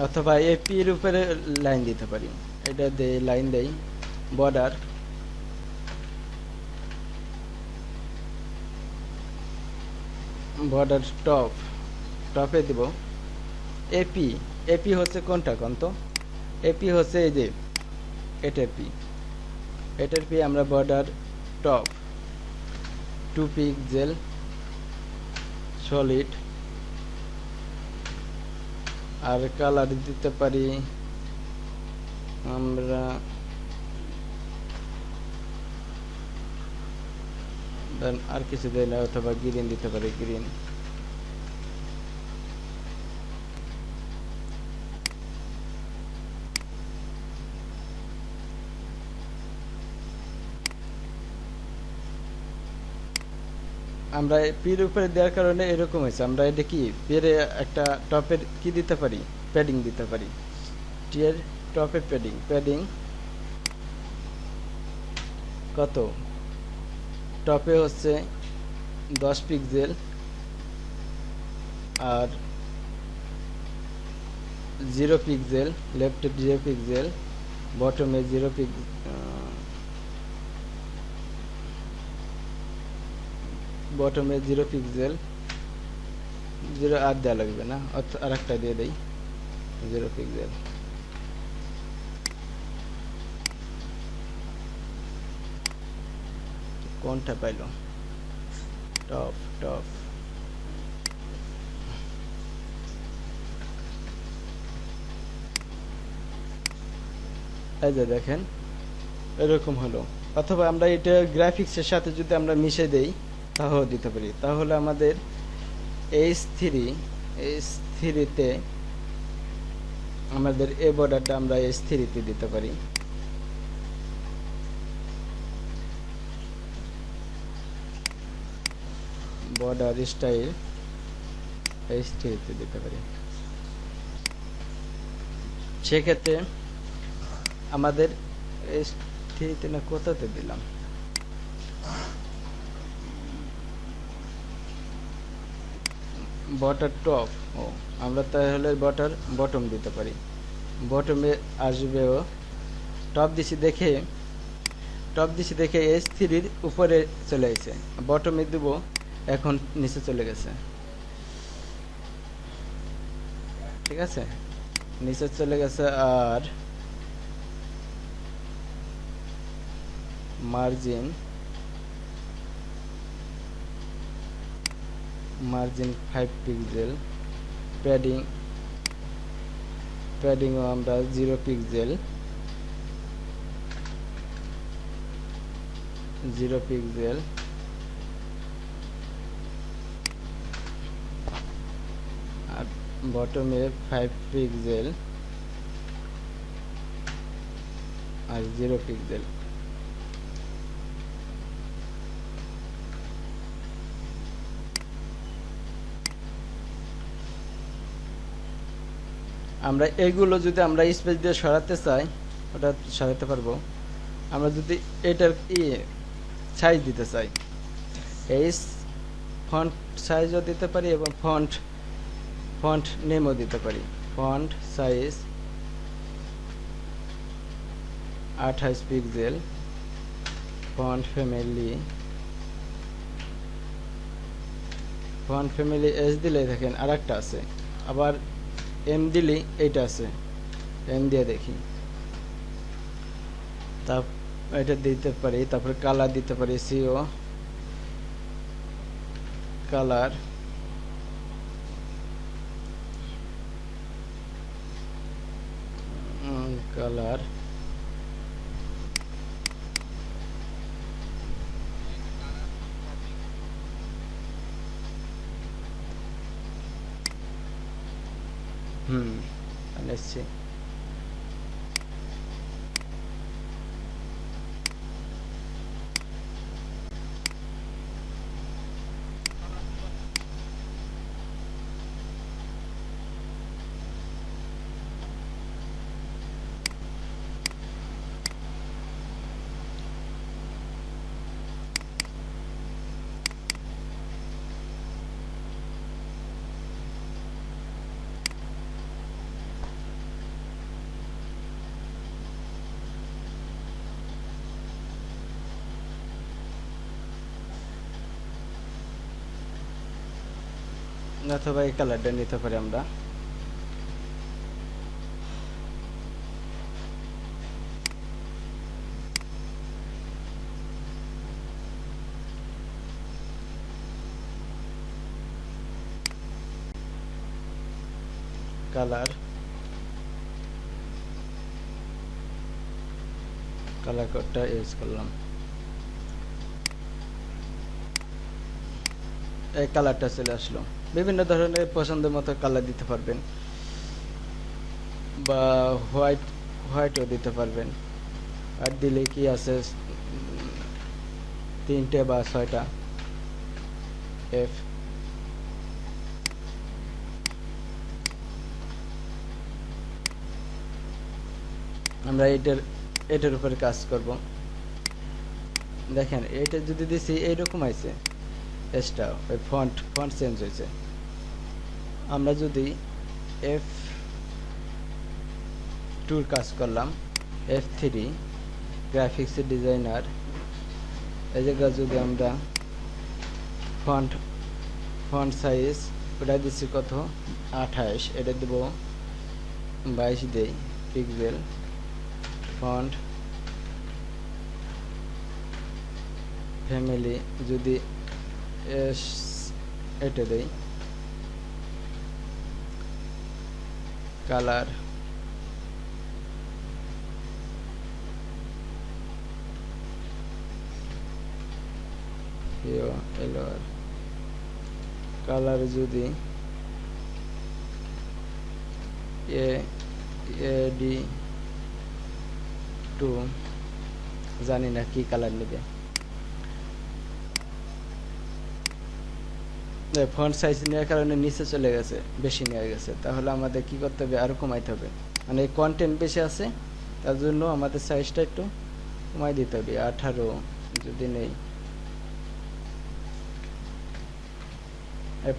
অথবা এপি এর উপরে লাইন দিতে পারি। এটা দেই লাইন দেই বর্ডার বর্ডার টপে দিব এপি। এপি হচ্ছে কোনটা কোন তো? এপি হচ্ছে এই যে এটার পি আমরা বর্ডার টপ 2 পিক্সেল সলিড, আর কালার দিতে পারি আমরা আর কিছু দেয় না, অথবা গ্রিন দিতে পারি গ্রিন। আমরা পির উপরে দেওয়ার কারণে এরকম হয়েছে। আমরা এটা কি পেরে একটা টপের কি দিতে পারি, প্যাডিং দিতে পারি। টিয়ের টপের প্যাডিং কত? টপে হচ্ছে 10 পিক্সেল আর 0 পিক্সেল, লেফটে 0 পিক্সেল, বটমে 0 পিক্সেল, বটমে 0 পিক্সেল 0 আর দেওয়া লাগবে না, আর একটা দিয়ে দেই 0 পিক্সেল। কোনটা পাইলো? টপ এই যে দেখেন এরকম হলো। অথবা আমরা এটা গ্রাফিক্সের সাথে যদি আমরা মিশে দেই তাহলে দিতে পারি। তাহলে আমাদের H3 তে আমাদের এই বর্ডারটা আমরা H3 তে দিতে পারি। বর্ডার স্টাইল H3 তে দিতে পারি। সেক্ষেত্রে আমাদের H3 তে না কোথাতে দিলাম, বটার টপ, ও আমরা তাহলে বটম দিতে পারি। বটমে আসবেও টপ দিছি দেখে H3 উপরে চলে আসছে, বটমে দিব এখন নিচে চলে গেছে। ঠিক আছে, নিচে চলে গেছে। আর মার্জিন 5 পিক্সেল, প্যাডিংও আমরা 0 পিক্সেল আর বটমে 5 পিক্সেল আর 0 পিক্সেল। আমরা এগুলো যদি আমরা স্পেস দিয়ে সরাতে চাই ওটা সরাতে পারবো। আমরা যদি এটার সাইজ দিতে চাই, এই ফন্ট সাইজও দিতে পারি এবং ফন্ট নেমও দিতে পারি। Font size 28 pixel, font family S দিলে দেখেন আর একটা আছে, আবার এম দিলে এইটা আছে, এম দিয়ে দেখি। তা এটা দিতে পারি, তারপরে কালার দিতে পারি, সিও কালার, কালার এসছি। অথবা এই কালারটা নিতে পারি আমরা। কালার, কালার কোডটা ইউজ করলাম, এই কালারটা চলে আসলো। বিভিন্ন ধরনের পছন্দের মতো কালার দিতে পারবেন, বা হোয়াইটও দিতে পারবেন। আর দিলে কি আছে, 3টে বা 6টা এফ। আমরা এটার উপরে কাজ করব। দেখেন এটা যদি দিছি এইরকম আছে, এক্সট্রা ওই ফন্ট চেঞ্জ হয়েছে। আমরা যদি F2 কাজ করলাম, F3 গ্রাফিক্স ডিজাইনার, এই জায়গা যদি আমরা ফন্ট সাইজ ওটা দিচ্ছি কত, 28, এটা দেব 22 দেই পিক্সেল। ফন্ট ফ্যামিলি যদি এটা দেই, কালার কালার যদি AD2, জানি না কি কালার নেবে। ফন্ট সাইজ নেওয়ার কারণে নিচে চলে গেছে, বেশি নেওয়া গেছে। তাহলে আমাদের কি করতে হবে, আরো কমাইতে হবে। মানে কন্টেন্ট বেশি আছে, তার জন্য আমাদের সাইজটা একটু কমাই দিতে হবে। 18 যদি নেই,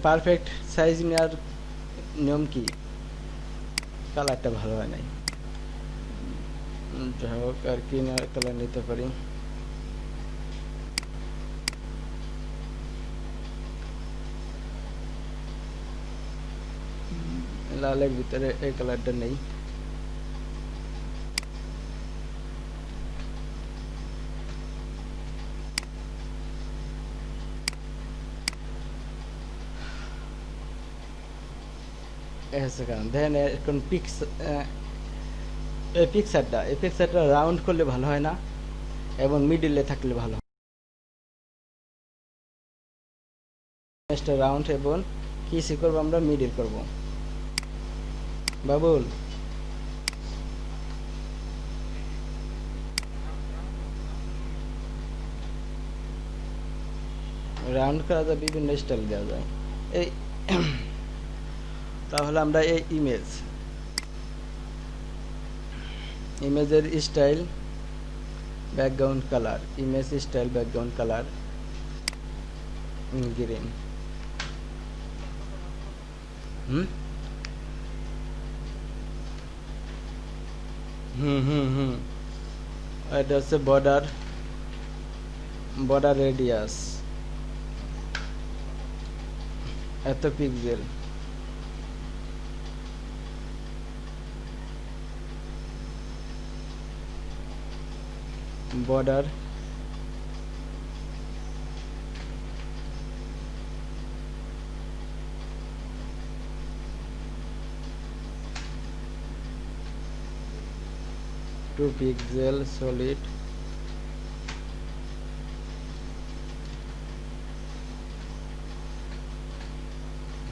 পারফেক্ট সাইজ নেওয়ার নিয়ম কি, কালারটা ভালো হয় নাই, যাই হোক আর কি কালার নিতে পারি। লালের ভিতরে এই কালারটা নেই, কারণ দেখেন এখন পিকচারটা রাউন্ড করলে ভালো হয় না, এবং মিডিলে থাকলে ভালো হয়। রাউন্ড এবং কি করবো আমরা, মিডিল করব। বাবুল রাউন্ড করা যায়, বিভিন্ন স্টাইল দেওয়া যায়। এই তাহলে আমরা এই ইমেজের style background colour, image style background colour green. এটা হচ্ছে বর্ডার রেডিয়াস এত pixel, border, two pixel solid,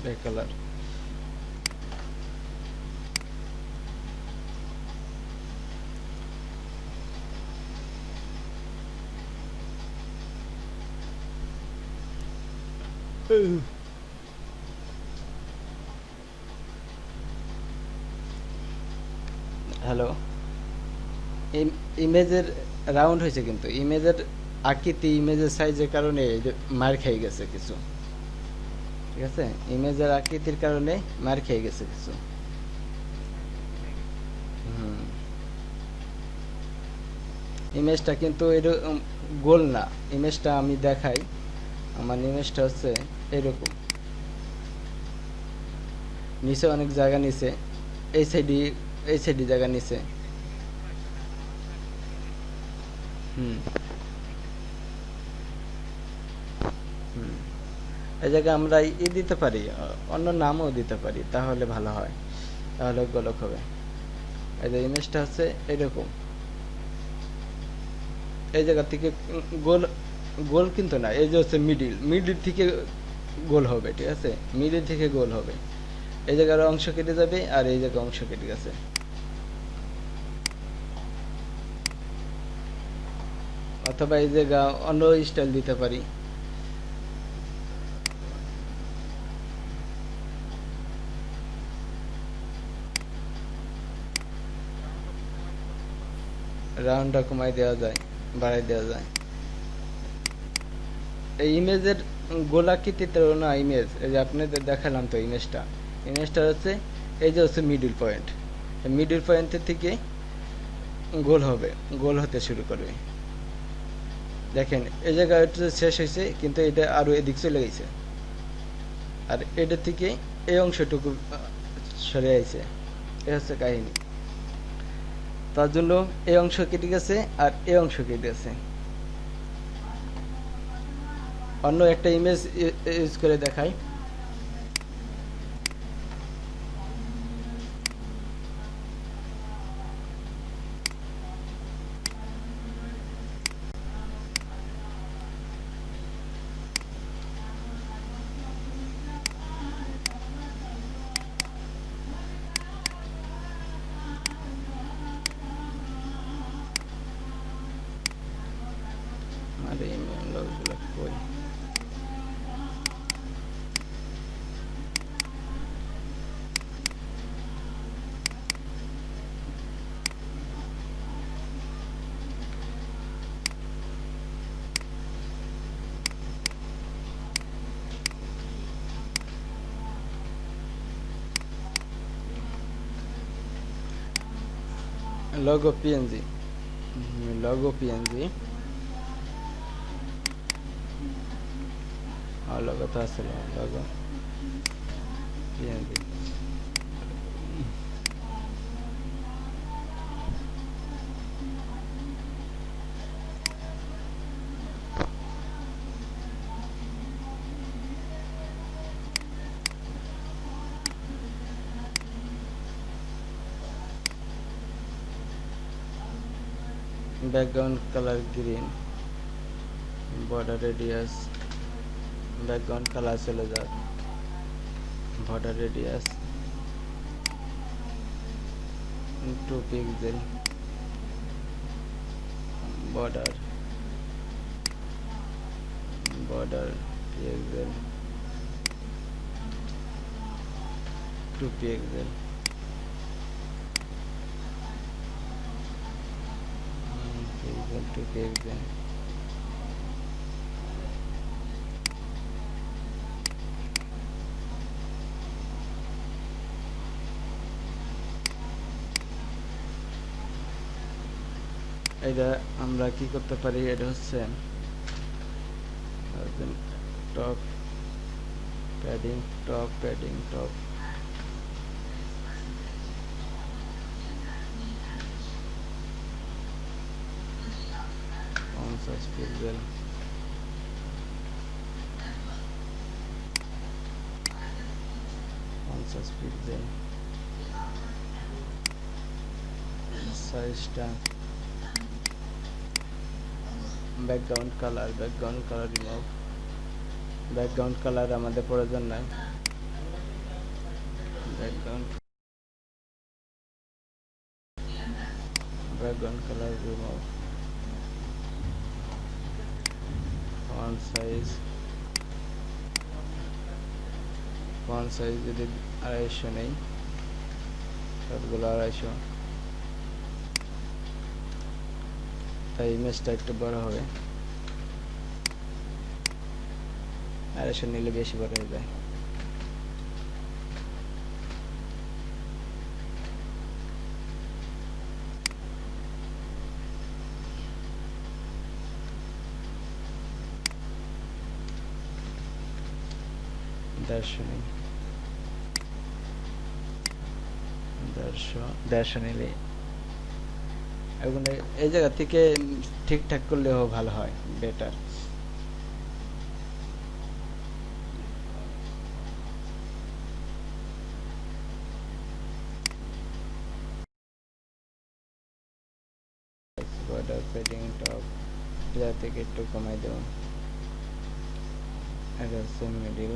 black color. Hello, ইমেজের রাউন্ড হয়েছে, কিন্তু ইমেজের আকৃতি, ইমেজের সাইজের কারণে এই যে মার খেয়ে গেছে কিছু। ঠিক আছে, ইমেজের আকৃতির কারণে মার খেয়ে গেছে কিছু। হুম, ইমেজটা কিন্তু এরকম গোল না। ইমেজটা আমি দেখাই, আমার ইমেজটা হচ্ছে এরকম, নিচে অনেক জায়গা নিচে, এই সাইডে এই সাইডে জায়গা নিচে। হুম হুম, এই জায়গায় আমরা দিতে পারি, অন্য নামও দিতে পারি, তাহলে ভালো হয়, তাহলে গোলক হবে। এই যে ইমেজটা হচ্ছে এরকম, এই জায়গা থেকে গোল, গোল কিন্তু না, এই যে হচ্ছে মিডিল, মিডিল থেকে গোল হবে। ঠিক আছে, মিডিল থেকে গোল হবে। এই জায়গার অংশ কেটে যাবে আর এই জায়গায় অংশ কেটে গেছে। অথবা এই জায়গা অন্য স্টাইল দিতে পারি। রাউন্ডটা কমাই দেওয়া যায়, বাড়াই দেওয়া যায়। এই ইমেজের গোলাকৃতিতে না ইমেজ, এই যে আপনাদের দেখালাম তো ইমেজটা, ইমেজটা হচ্ছে এই যে হচ্ছে মিডল পয়েন্ট, মিডল পয়েন্টের থেকে গোল হবে, গোল হতে শুরু করবে। দেখেন এই জায়গায় শেষ হয়েছে, কিন্তু এটা আরো এদিক চলে গেছে, আর এটা থেকে এই অংশটুকু সরে আইছে। এ হচ্ছে কাহিনী। তার জন্য এই অংশ কেটে গেছে আর এই অংশ কেটে গেছে। অন্য একটা ইমেজ ইউজ করে দেখাই। আরে লোকগুলো কই, logo png, logo png, logo তো আসলে logo png, background color green, border radius, background color চলে যাক, border radius 2 pixel, border pixel 2 pixel, pixel 2 pixel। এটা আমরা কি করতে পারি, এটা হচ্ছে top padding, top padding, top pixel, পঞ্চাশ পিক্সেল, সাইজটা, background colour remove, background colour আমাদের প্রয়োজন নাই, background colour remove, font size যদি 250 নেই, সবগুলো 250, তাই ইমেজটা একটু বড় হবে, 250 নিলে বেশি বড় হয়ে যায়। দেড়শো নিলে এগুলো এই জায়গা থেকে ঠিকঠাক করলেও ভালো হয়, বেটার। বর্ডার পেডিং টপ যা থেকে একটু কমাই দেব, এটা হচ্ছে middle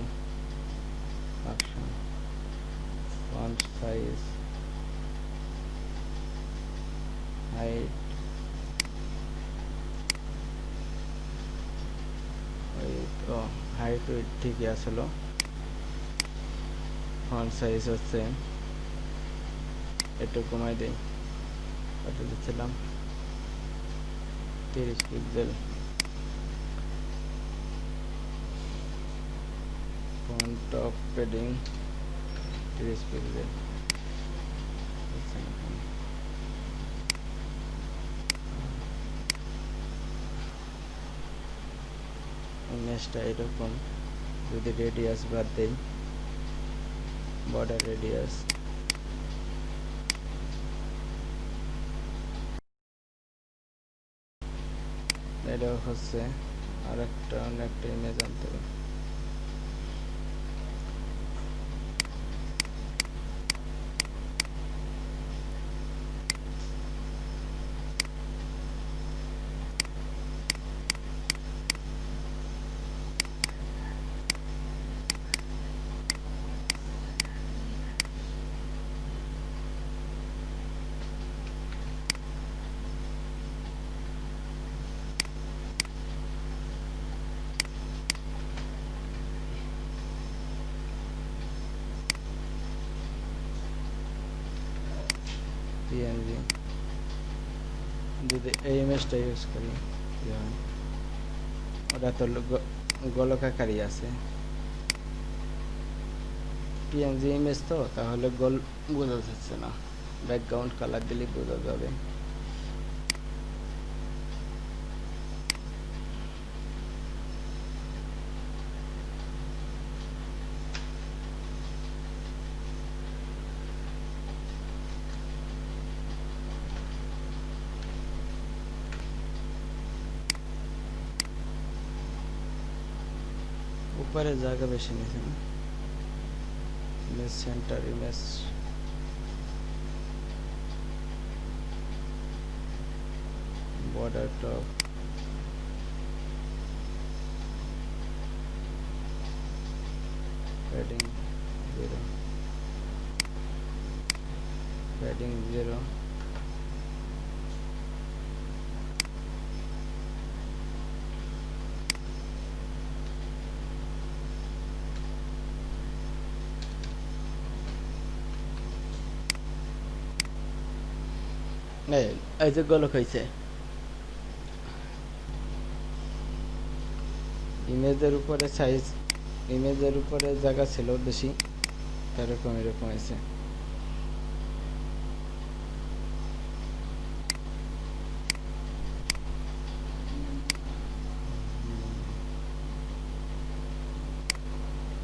option, font size, height, height ঠিকই আসলো, ফন্ট সাইজ হচ্ছে একটু কমাই দেই, কত দিচ্ছিলাম 30 pixel, font top padding 30 pixel, ইমেজটা এরকম, যদি রেডিয়াস বাদ দেই, বর্ডার রেডিয়াস, এটা হচ্ছে আর একটা অন্য একটা ইমেজ আনতে হবে, পিএনজি। যদি এই ইমেজটা ইউজ করি, ওটা তো গোলকাকারই আছে, পিএনজি ইমেজ তো, তাহলে গোল বোঝা যাচ্ছে না, ব্যাকগ্রাউন্ড কালার দিলে বোঝা যাবে। উপরে জায়গা বেশি নিয়েছে না, image centre, image border top, padding 0, padding 0, এই যে গোলক হয়েছে, ইমেজের উপরে সাইজ, ইমেজের উপরে জায়গা ছিল বেশি, এরকম হয়েছে।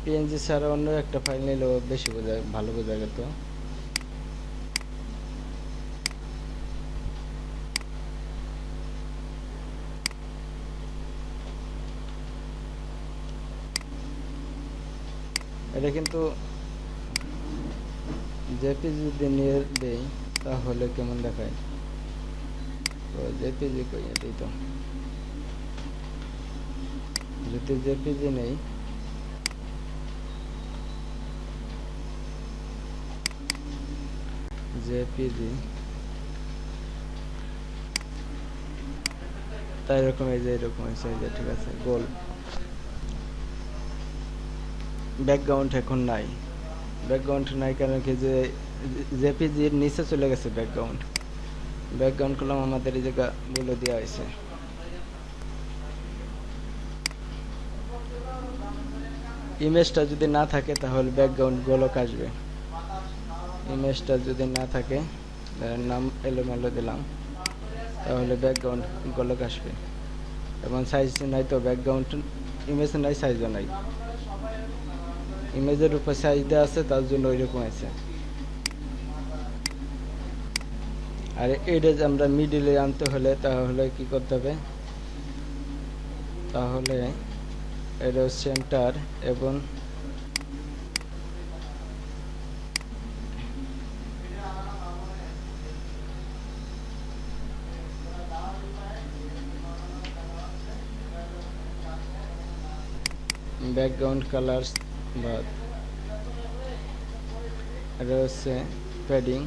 পিএনজি ছাড়া অন্য একটা ফাইল নিলেও বেশি ভালো বোঝা যেত। এটা কিন্তু জেপিজি যদি নিয়ে দেই তাহলে কেমন দেখায়? তো জেপিজি কই, এটাই তো। যদি জেপিজি নেই, জেপিজি, তাই এরকম, এই যে এরকম হয়েছে, এই যে ঠিক আছে, গোল। ব্যাকগ্রাউন্ড এখন নাই, ব্যাকগ্রাউন্ড নাই কারণ কি, যে জেপিজির নিচে চলে গেছে ব্যাকগ্রাউন্ড। ব্যাকগ্রাউন্ড কলম আমাদের এই জায়গা বলে দেওয়া হয়েছে। ইমেজটা যদি না থাকে তাহলে ব্যাকগ্রাউন্ড গোলক আসবে। ইমেজটা যদি না থাকে, নাম এলোমেলো দিলাম, তাহলে ব্যাকগ্রাউন্ড গোলক আসবে। এবং সাইজ নাই তো, ব্যাকগ্রাউন্ড ইমেজ নাই, সাইজও নাই। ইমেজের উপর সাইজ দেওয়া আছে, তার জন্য ওইরকম আছে। আর এটা যে আমরা মিডিলে আনতে হলে তাহলে কি করতে হবে? তাহলে এটা সেন্টার এবং ব্যাকগ্রাউন্ড কালার্স, বা এটা হচ্ছে padding,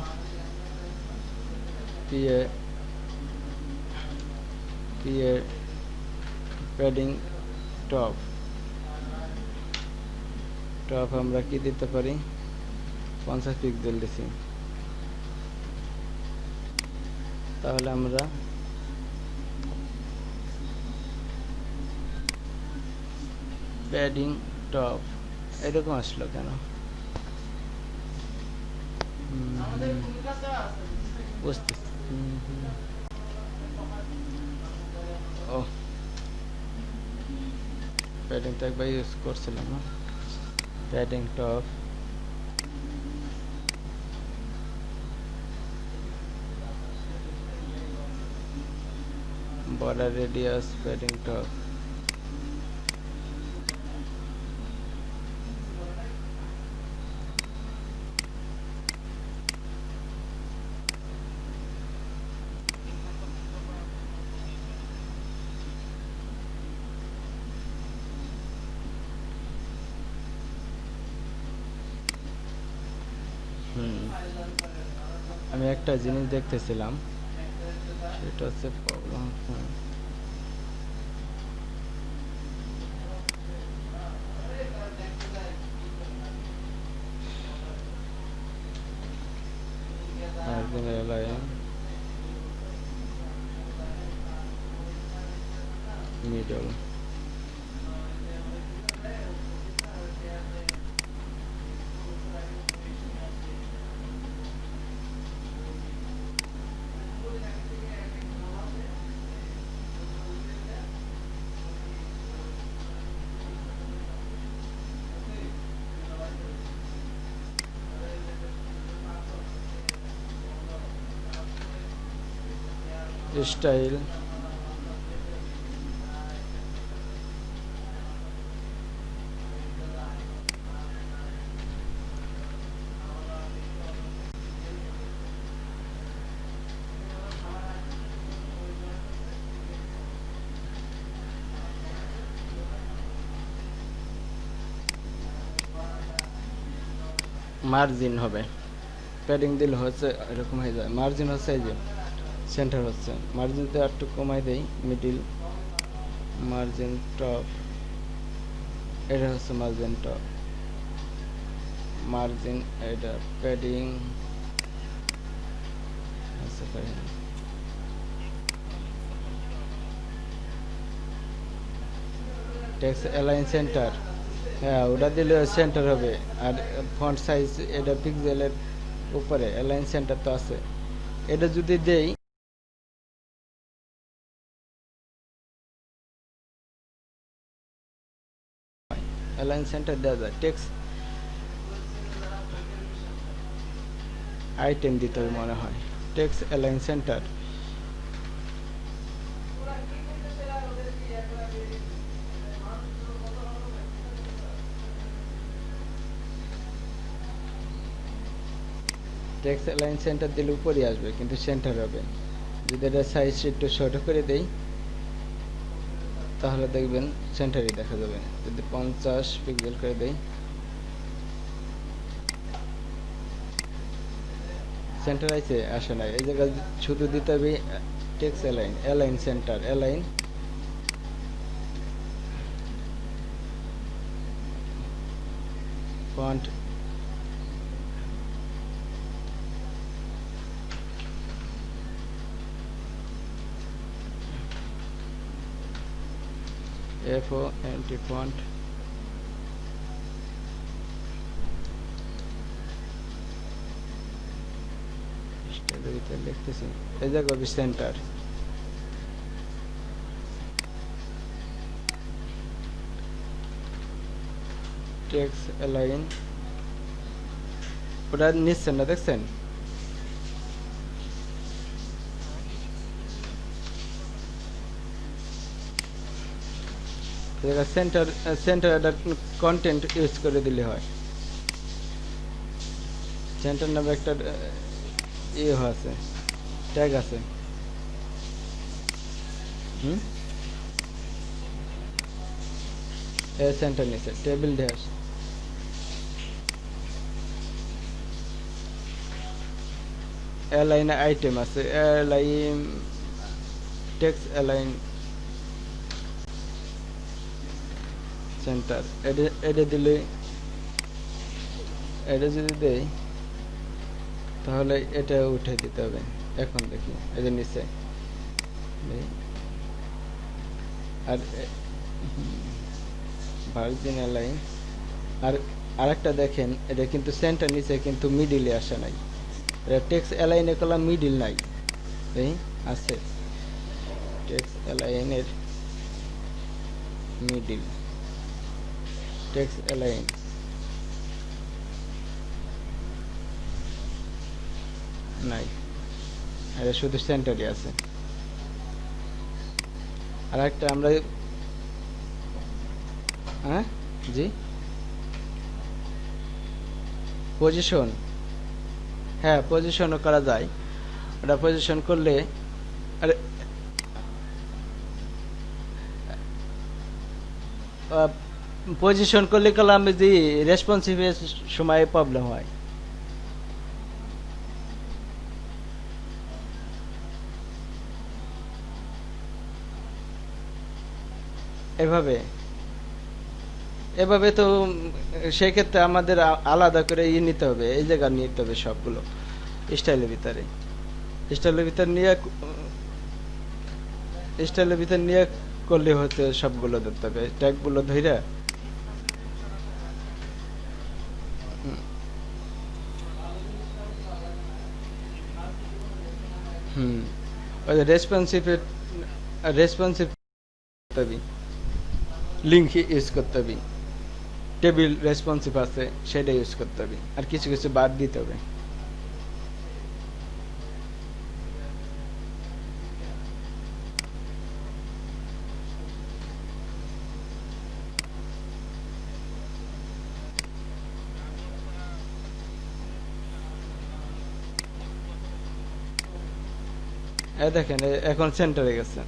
PA PA padding top. Top আমরা কি দিতে পারি? 50 পিক্সেল দিছি। তাহলে আমরা প্যাডিং টপ এরকম আসলো কেন? বুঝতেছি। ও, প্যাডিং তো একবার ইউজ করছিলাম না। Padding top, border radius, padding top। আমি একটা জিনিস দেখতেছিলাম, সেটা হচ্ছে প্রবলেম। মিডল, স্টাইল, মার্জিন হবে। প্যাডিং দিলে হচ্ছে এরকম হয়ে যায়। মার্জিন হচ্ছে এই যে সেন্টার হচ্ছে, মার্জিনতে একটু কমাই দেই, মিডিল, মার্জিন টপ, এটা হচ্ছে মার্জিন টপ, মার্জিন, এটা প্যাডিং আচ্ছা প্যাডিং। টেক্সট অ্যালাইন সেন্টার, হ্যাঁ ওটা দিলে সেন্টার হবে। আর ফন্ট সাইজ এটা পিক্সেলের উপরে, অ্যালাইন সেন্টার তো আছে। এটা যদি দেই, অ্যালাইন সেন্টার দেওয়া যায়। টেক্সট আইটেম দিতে হবে মনে হয়, text align centre. Text align centre দিলে উপরে আসবে কিন্তু সেন্টার হবে। যদি এটা সাইজ একটু ছোট করে দেই তাহলে দেখবেন সেন্টারই দেখা যাবে। যদি 50 পিক্সেল করে দেই সেন্টার আছে, আসে না। এই জায়গায় শুধু দিতে হবে text align, align centre, align font FONT font স্টাইলের ভিতরে লিখতেছি, এই জায়গায় সেন্টার। টেক্সট অ্যালাইন ওটা নিচ্ছেন না, দেখছেন? সেন্টার সেন্টার একটা কন্টেন্ট ইউজ করে দিলে হয়। সেন্টার নামে একটা ইয়ে আছে, ট্যাগ আছে। সেন্টার নিচে টেবিল ড্যাশ অ্যালাইন আইটেম আছে, অ্যালাইন টেক্সট অ্যালাইন সেন্টার। এটা দিলে, এটা যদি দেই তাহলে এটা উঠে দিতে হবে। এখন দেখি এটা নিচে, আর ভার্জিন অ্যালাইন। আর আরেকটা দেখেন, এটা কিন্তু সেন্টার নিচে কিন্তু মিডিলে আসে নাই। এটা টেক্সট অ্যালাইনে করলাম, মিডিল নাই, এই আছে টেক্সট অ্যালাইনের মিডিল, টেক্সট অ্যালাইন নাই, এটা শুধু সেন্টারই আছে। আর একটা আমরা জি পজিশন, হ্যাঁ পজিশনও করা যায়। ওটা পজিশন করলে, আরে পজিশন করলে কলাম যে রেসপন্সিভ সময় প্রবলেম হয়। এভাবে এভাবে তো সেক্ষেত্রে আমাদের আলাদা করে নিতে হবে, এই জায়গা নিতে হবে সবগুলো স্টাইলের ভিতরে। স্টাইলের ভিতর নিয়ে স্টাইলের ভিতর নিয়ে করলে হচ্ছে সবগুলো ধরতে হবে, ট্যাগগুলো ধরে। ওই রেসপন্সিভ রেসপন্সিভ লিঙ্ক ইউজ করতে হবে, টেবিল রেসপন্সিভ আছে সেটা ইউজ করতে হবে, আর কিছু কিছু বাদ দিতে হবে। দেখেন এখন সেন্টারে গেছে।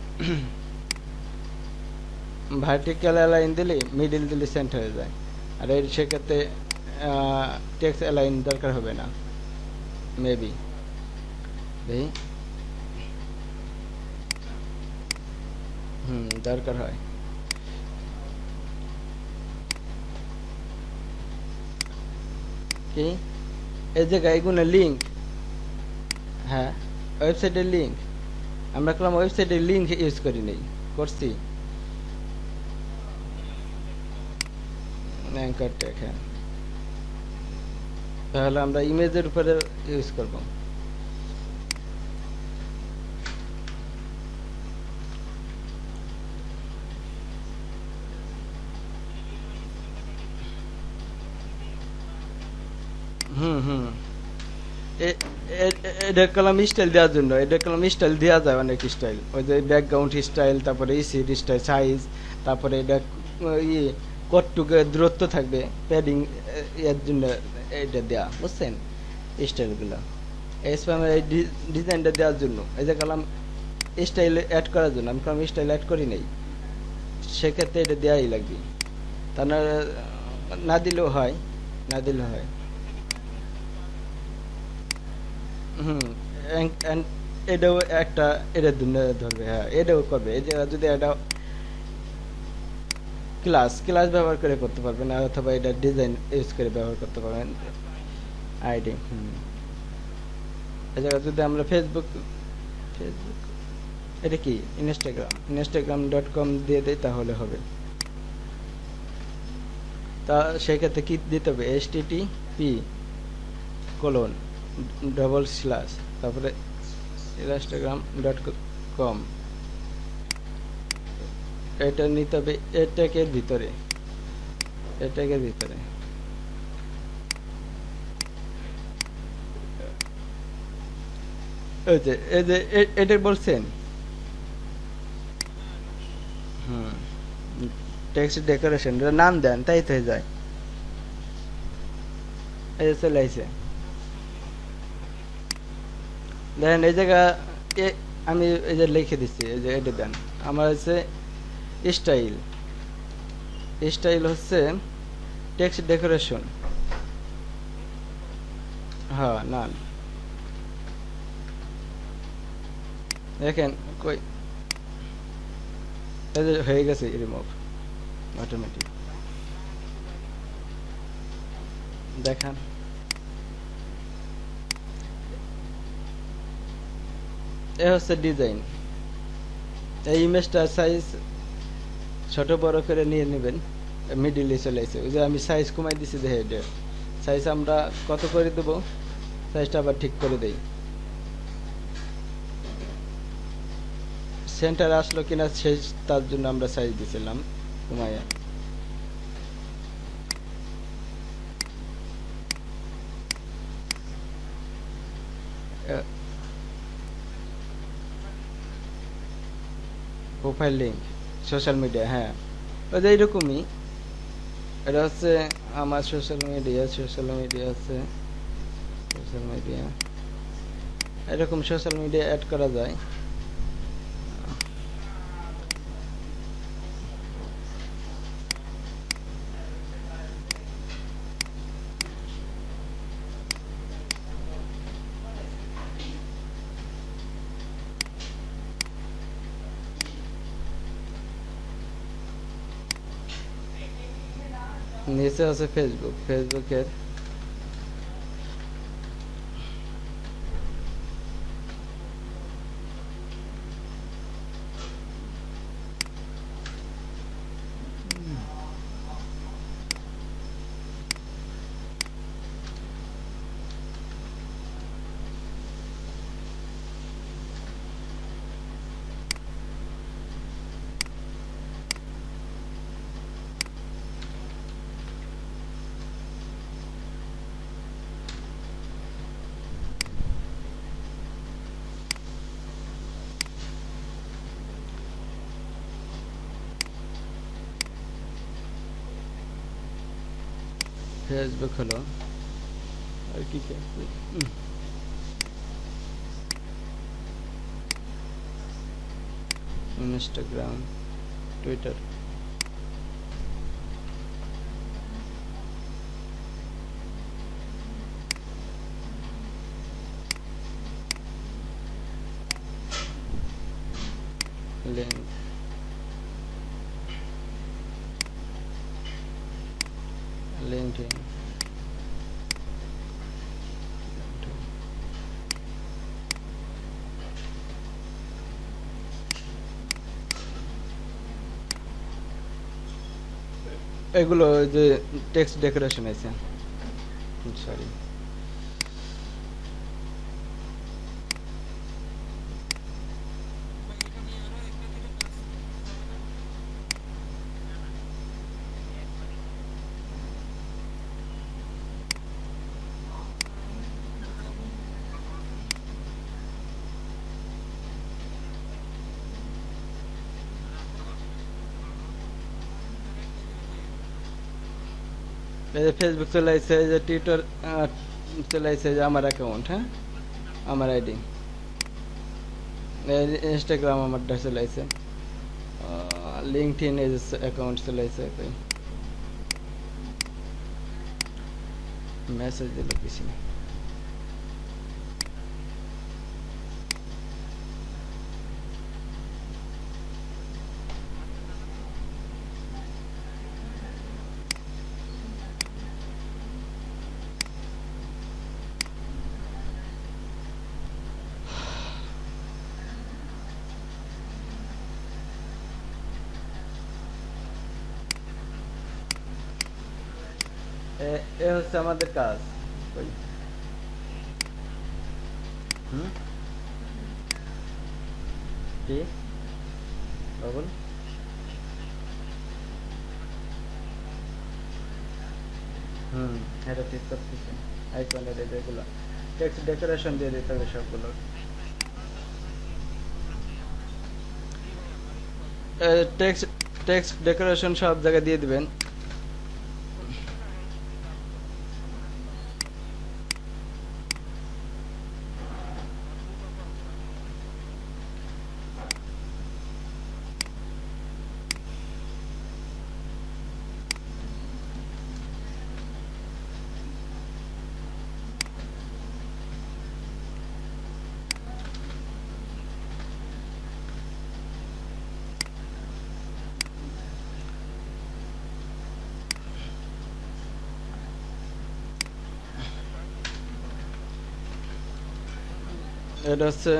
ভার্টিক্যাল অ্যালাইন দিলে, মিডিল দিলে সেন্টারে যায়। আর এর সেক্ষেত্রে টেক্সট অ্যালাইন দরকার হবে না, মেবি। দরকার হয়। কি এই জায়গায় এগুলো লিঙ্ক, হ্যাঁ ওয়েবসাইটের লিঙ্ক আমরা করলাম, ওয়েবসাইটের লিঙ্ক ইউজ করি নেই, করছি অ্যাঙ্কার ট্যাগ। হ্যাঁ, তাহলে আমরা ইমেজের উপরে ইউজ করব। এটা কলাম স্টাইল দেওয়ার জন্য, এটা কলাম স্টাইল দেওয়া যায় অনেক স্টাইল, ওই যে ব্যাকগ্রাউন্ড স্টাইল, তারপরে ইসিড স্টাইল, সাইজ, তারপরে এটা কতটুকু দূরত্ব থাকবে প্যাডিং, এর জন্য এটা দেওয়া, বুঝছেন স্টাইলগুলো। এই স্প্যামের এই ডিজাইনটা দেওয়ার জন্য, এই যে গেলাম স্টাইল অ্যাড করার জন্য, আমি কোনো স্টাইল অ্যাড করি নাই, সেক্ষেত্রে এটা দেওয়াই লাগবে। তা না দিলেও হয়, না দিলেও হয়। হুম। এটাও একটা, এটার জন্য ধরবে, হ্যাঁ এটাও করবে। এই যে যদি এটা ক্লাস ক্লাস ব্যবহার করে করতে পারবেন, আর অথবা এটা ডিজাইন ইউজ করে ব্যবহার করতে পারবেন। আইডি, হুম। এই জায়গায় যদি আমরা ফেসবুক, ফেসবুক এটা কি instagram.com দিয়ে দেয় তাহলে হবে। তা সেক্ষেত্রে কি দিতে হবে, http:// তারপরে instagram.com, এটা নিতে হবে এটাকের ভিতরে, এটাকের ভিতরে। এই যে এটা বলছেন। হুম। টেক্সট ডেকোরেশন নাম দেন, তাই তো হয়ে যায়। এই যে চলে আইছে, দেখেন এই জায়গা আমি এই যে লিখে দিচ্ছি, এই যে এটা দেন। আমার হচ্ছে স্টাইল, স্টাইল হচ্ছে টেক্সট ডেকোরেশন। হ্যাঁ না, দেখেন কই, এই যে হয়ে গেছে রিমুভ অটোমেটিক, দেখান। এ হচ্ছে ডিজাইন। এই ইমেজটা সাইজ ছোট বড় করে নিয়ে নেবেন, মিডিলে চলে আসে। ওই যে আমি সাইজ কমাই দিছি, যে হেডের সাইজ আমরা কত করে দেবো, সাইজটা আবার ঠিক করে দেই। সেন্টার আসলো কিনা সেই, তার জন্য আমরা সাইজ দিছিলাম কমাইয়া। প্রোফাইল লিঙ্ক সোশ্যাল মিডিয়া, হ্যাঁ ওই যে এইরকমই। এটা হচ্ছে আমার সোশ্যাল মিডিয়া, সোশ্যাল মিডিয়া আছে, সোশ্যাল মিডিয়া এরকম সোশ্যাল মিডিয়া অ্যাড করা যায়। নিচে আছে ফেসবুক, ফেসবুকের ফেসবুক হলো, আর কি কি আছে? ইনস্টাগ্রাম, টুইটার, লিঙ্ক, লিঙ্কডইন, এগুলো যে টেক্সট ডেকোরেশন আছে, সরি। এই যে ফেসবুক চলে আসছে, এই যে টুইটার চলে আসছে, যে আমার অ্যাকাউন্ট, হ্যাঁ আমার আইডি ইনস্টাগ্রাম আমারটা চলে আসছে, লিঙ্কডইন এই অ্যাকাউন্ট চলে আসছে, মেসেজ দিল কিছু না। এ হচ্ছে আমাদের কাজ। ওই, হুম, কি বাবুল? হুম, এটা ঠিক করতেছে। আইকনের এগুলো টেক্সট ডেকোরেশন দিয়ে দিতে হবে সবগুলো। টেক্সট টেক্সট ডেকোরেশন সব জায়গায় দিয়ে দিবেন। এটা হচ্ছে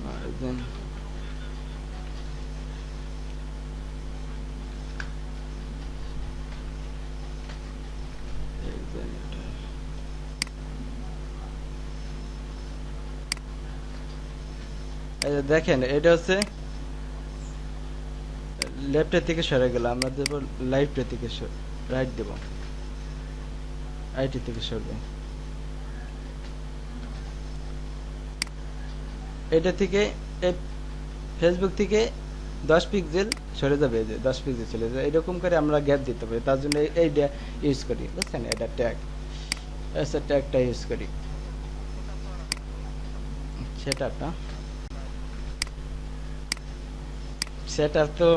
margin, এই যে দেখেন এটা হচ্ছে লেফটের থেকে সরে গেল, আমরা দেবো লাইফটের থেকে রাইট দেব, আইটি থেকে সরবে। এটা থেকে ফেসবুক থেকে 10 পিক্সেল সরে যাবে, যে 10 পিক্সেল চলে যাবে, এরকম করে আমরা গ্যাপ দিতে পারি। তার জন্য এইটা ইউজ করি, বুঝছেন? এটা ট্যাগ, আচ্ছা ট্যাগটা ইউজ করি। সেটা তো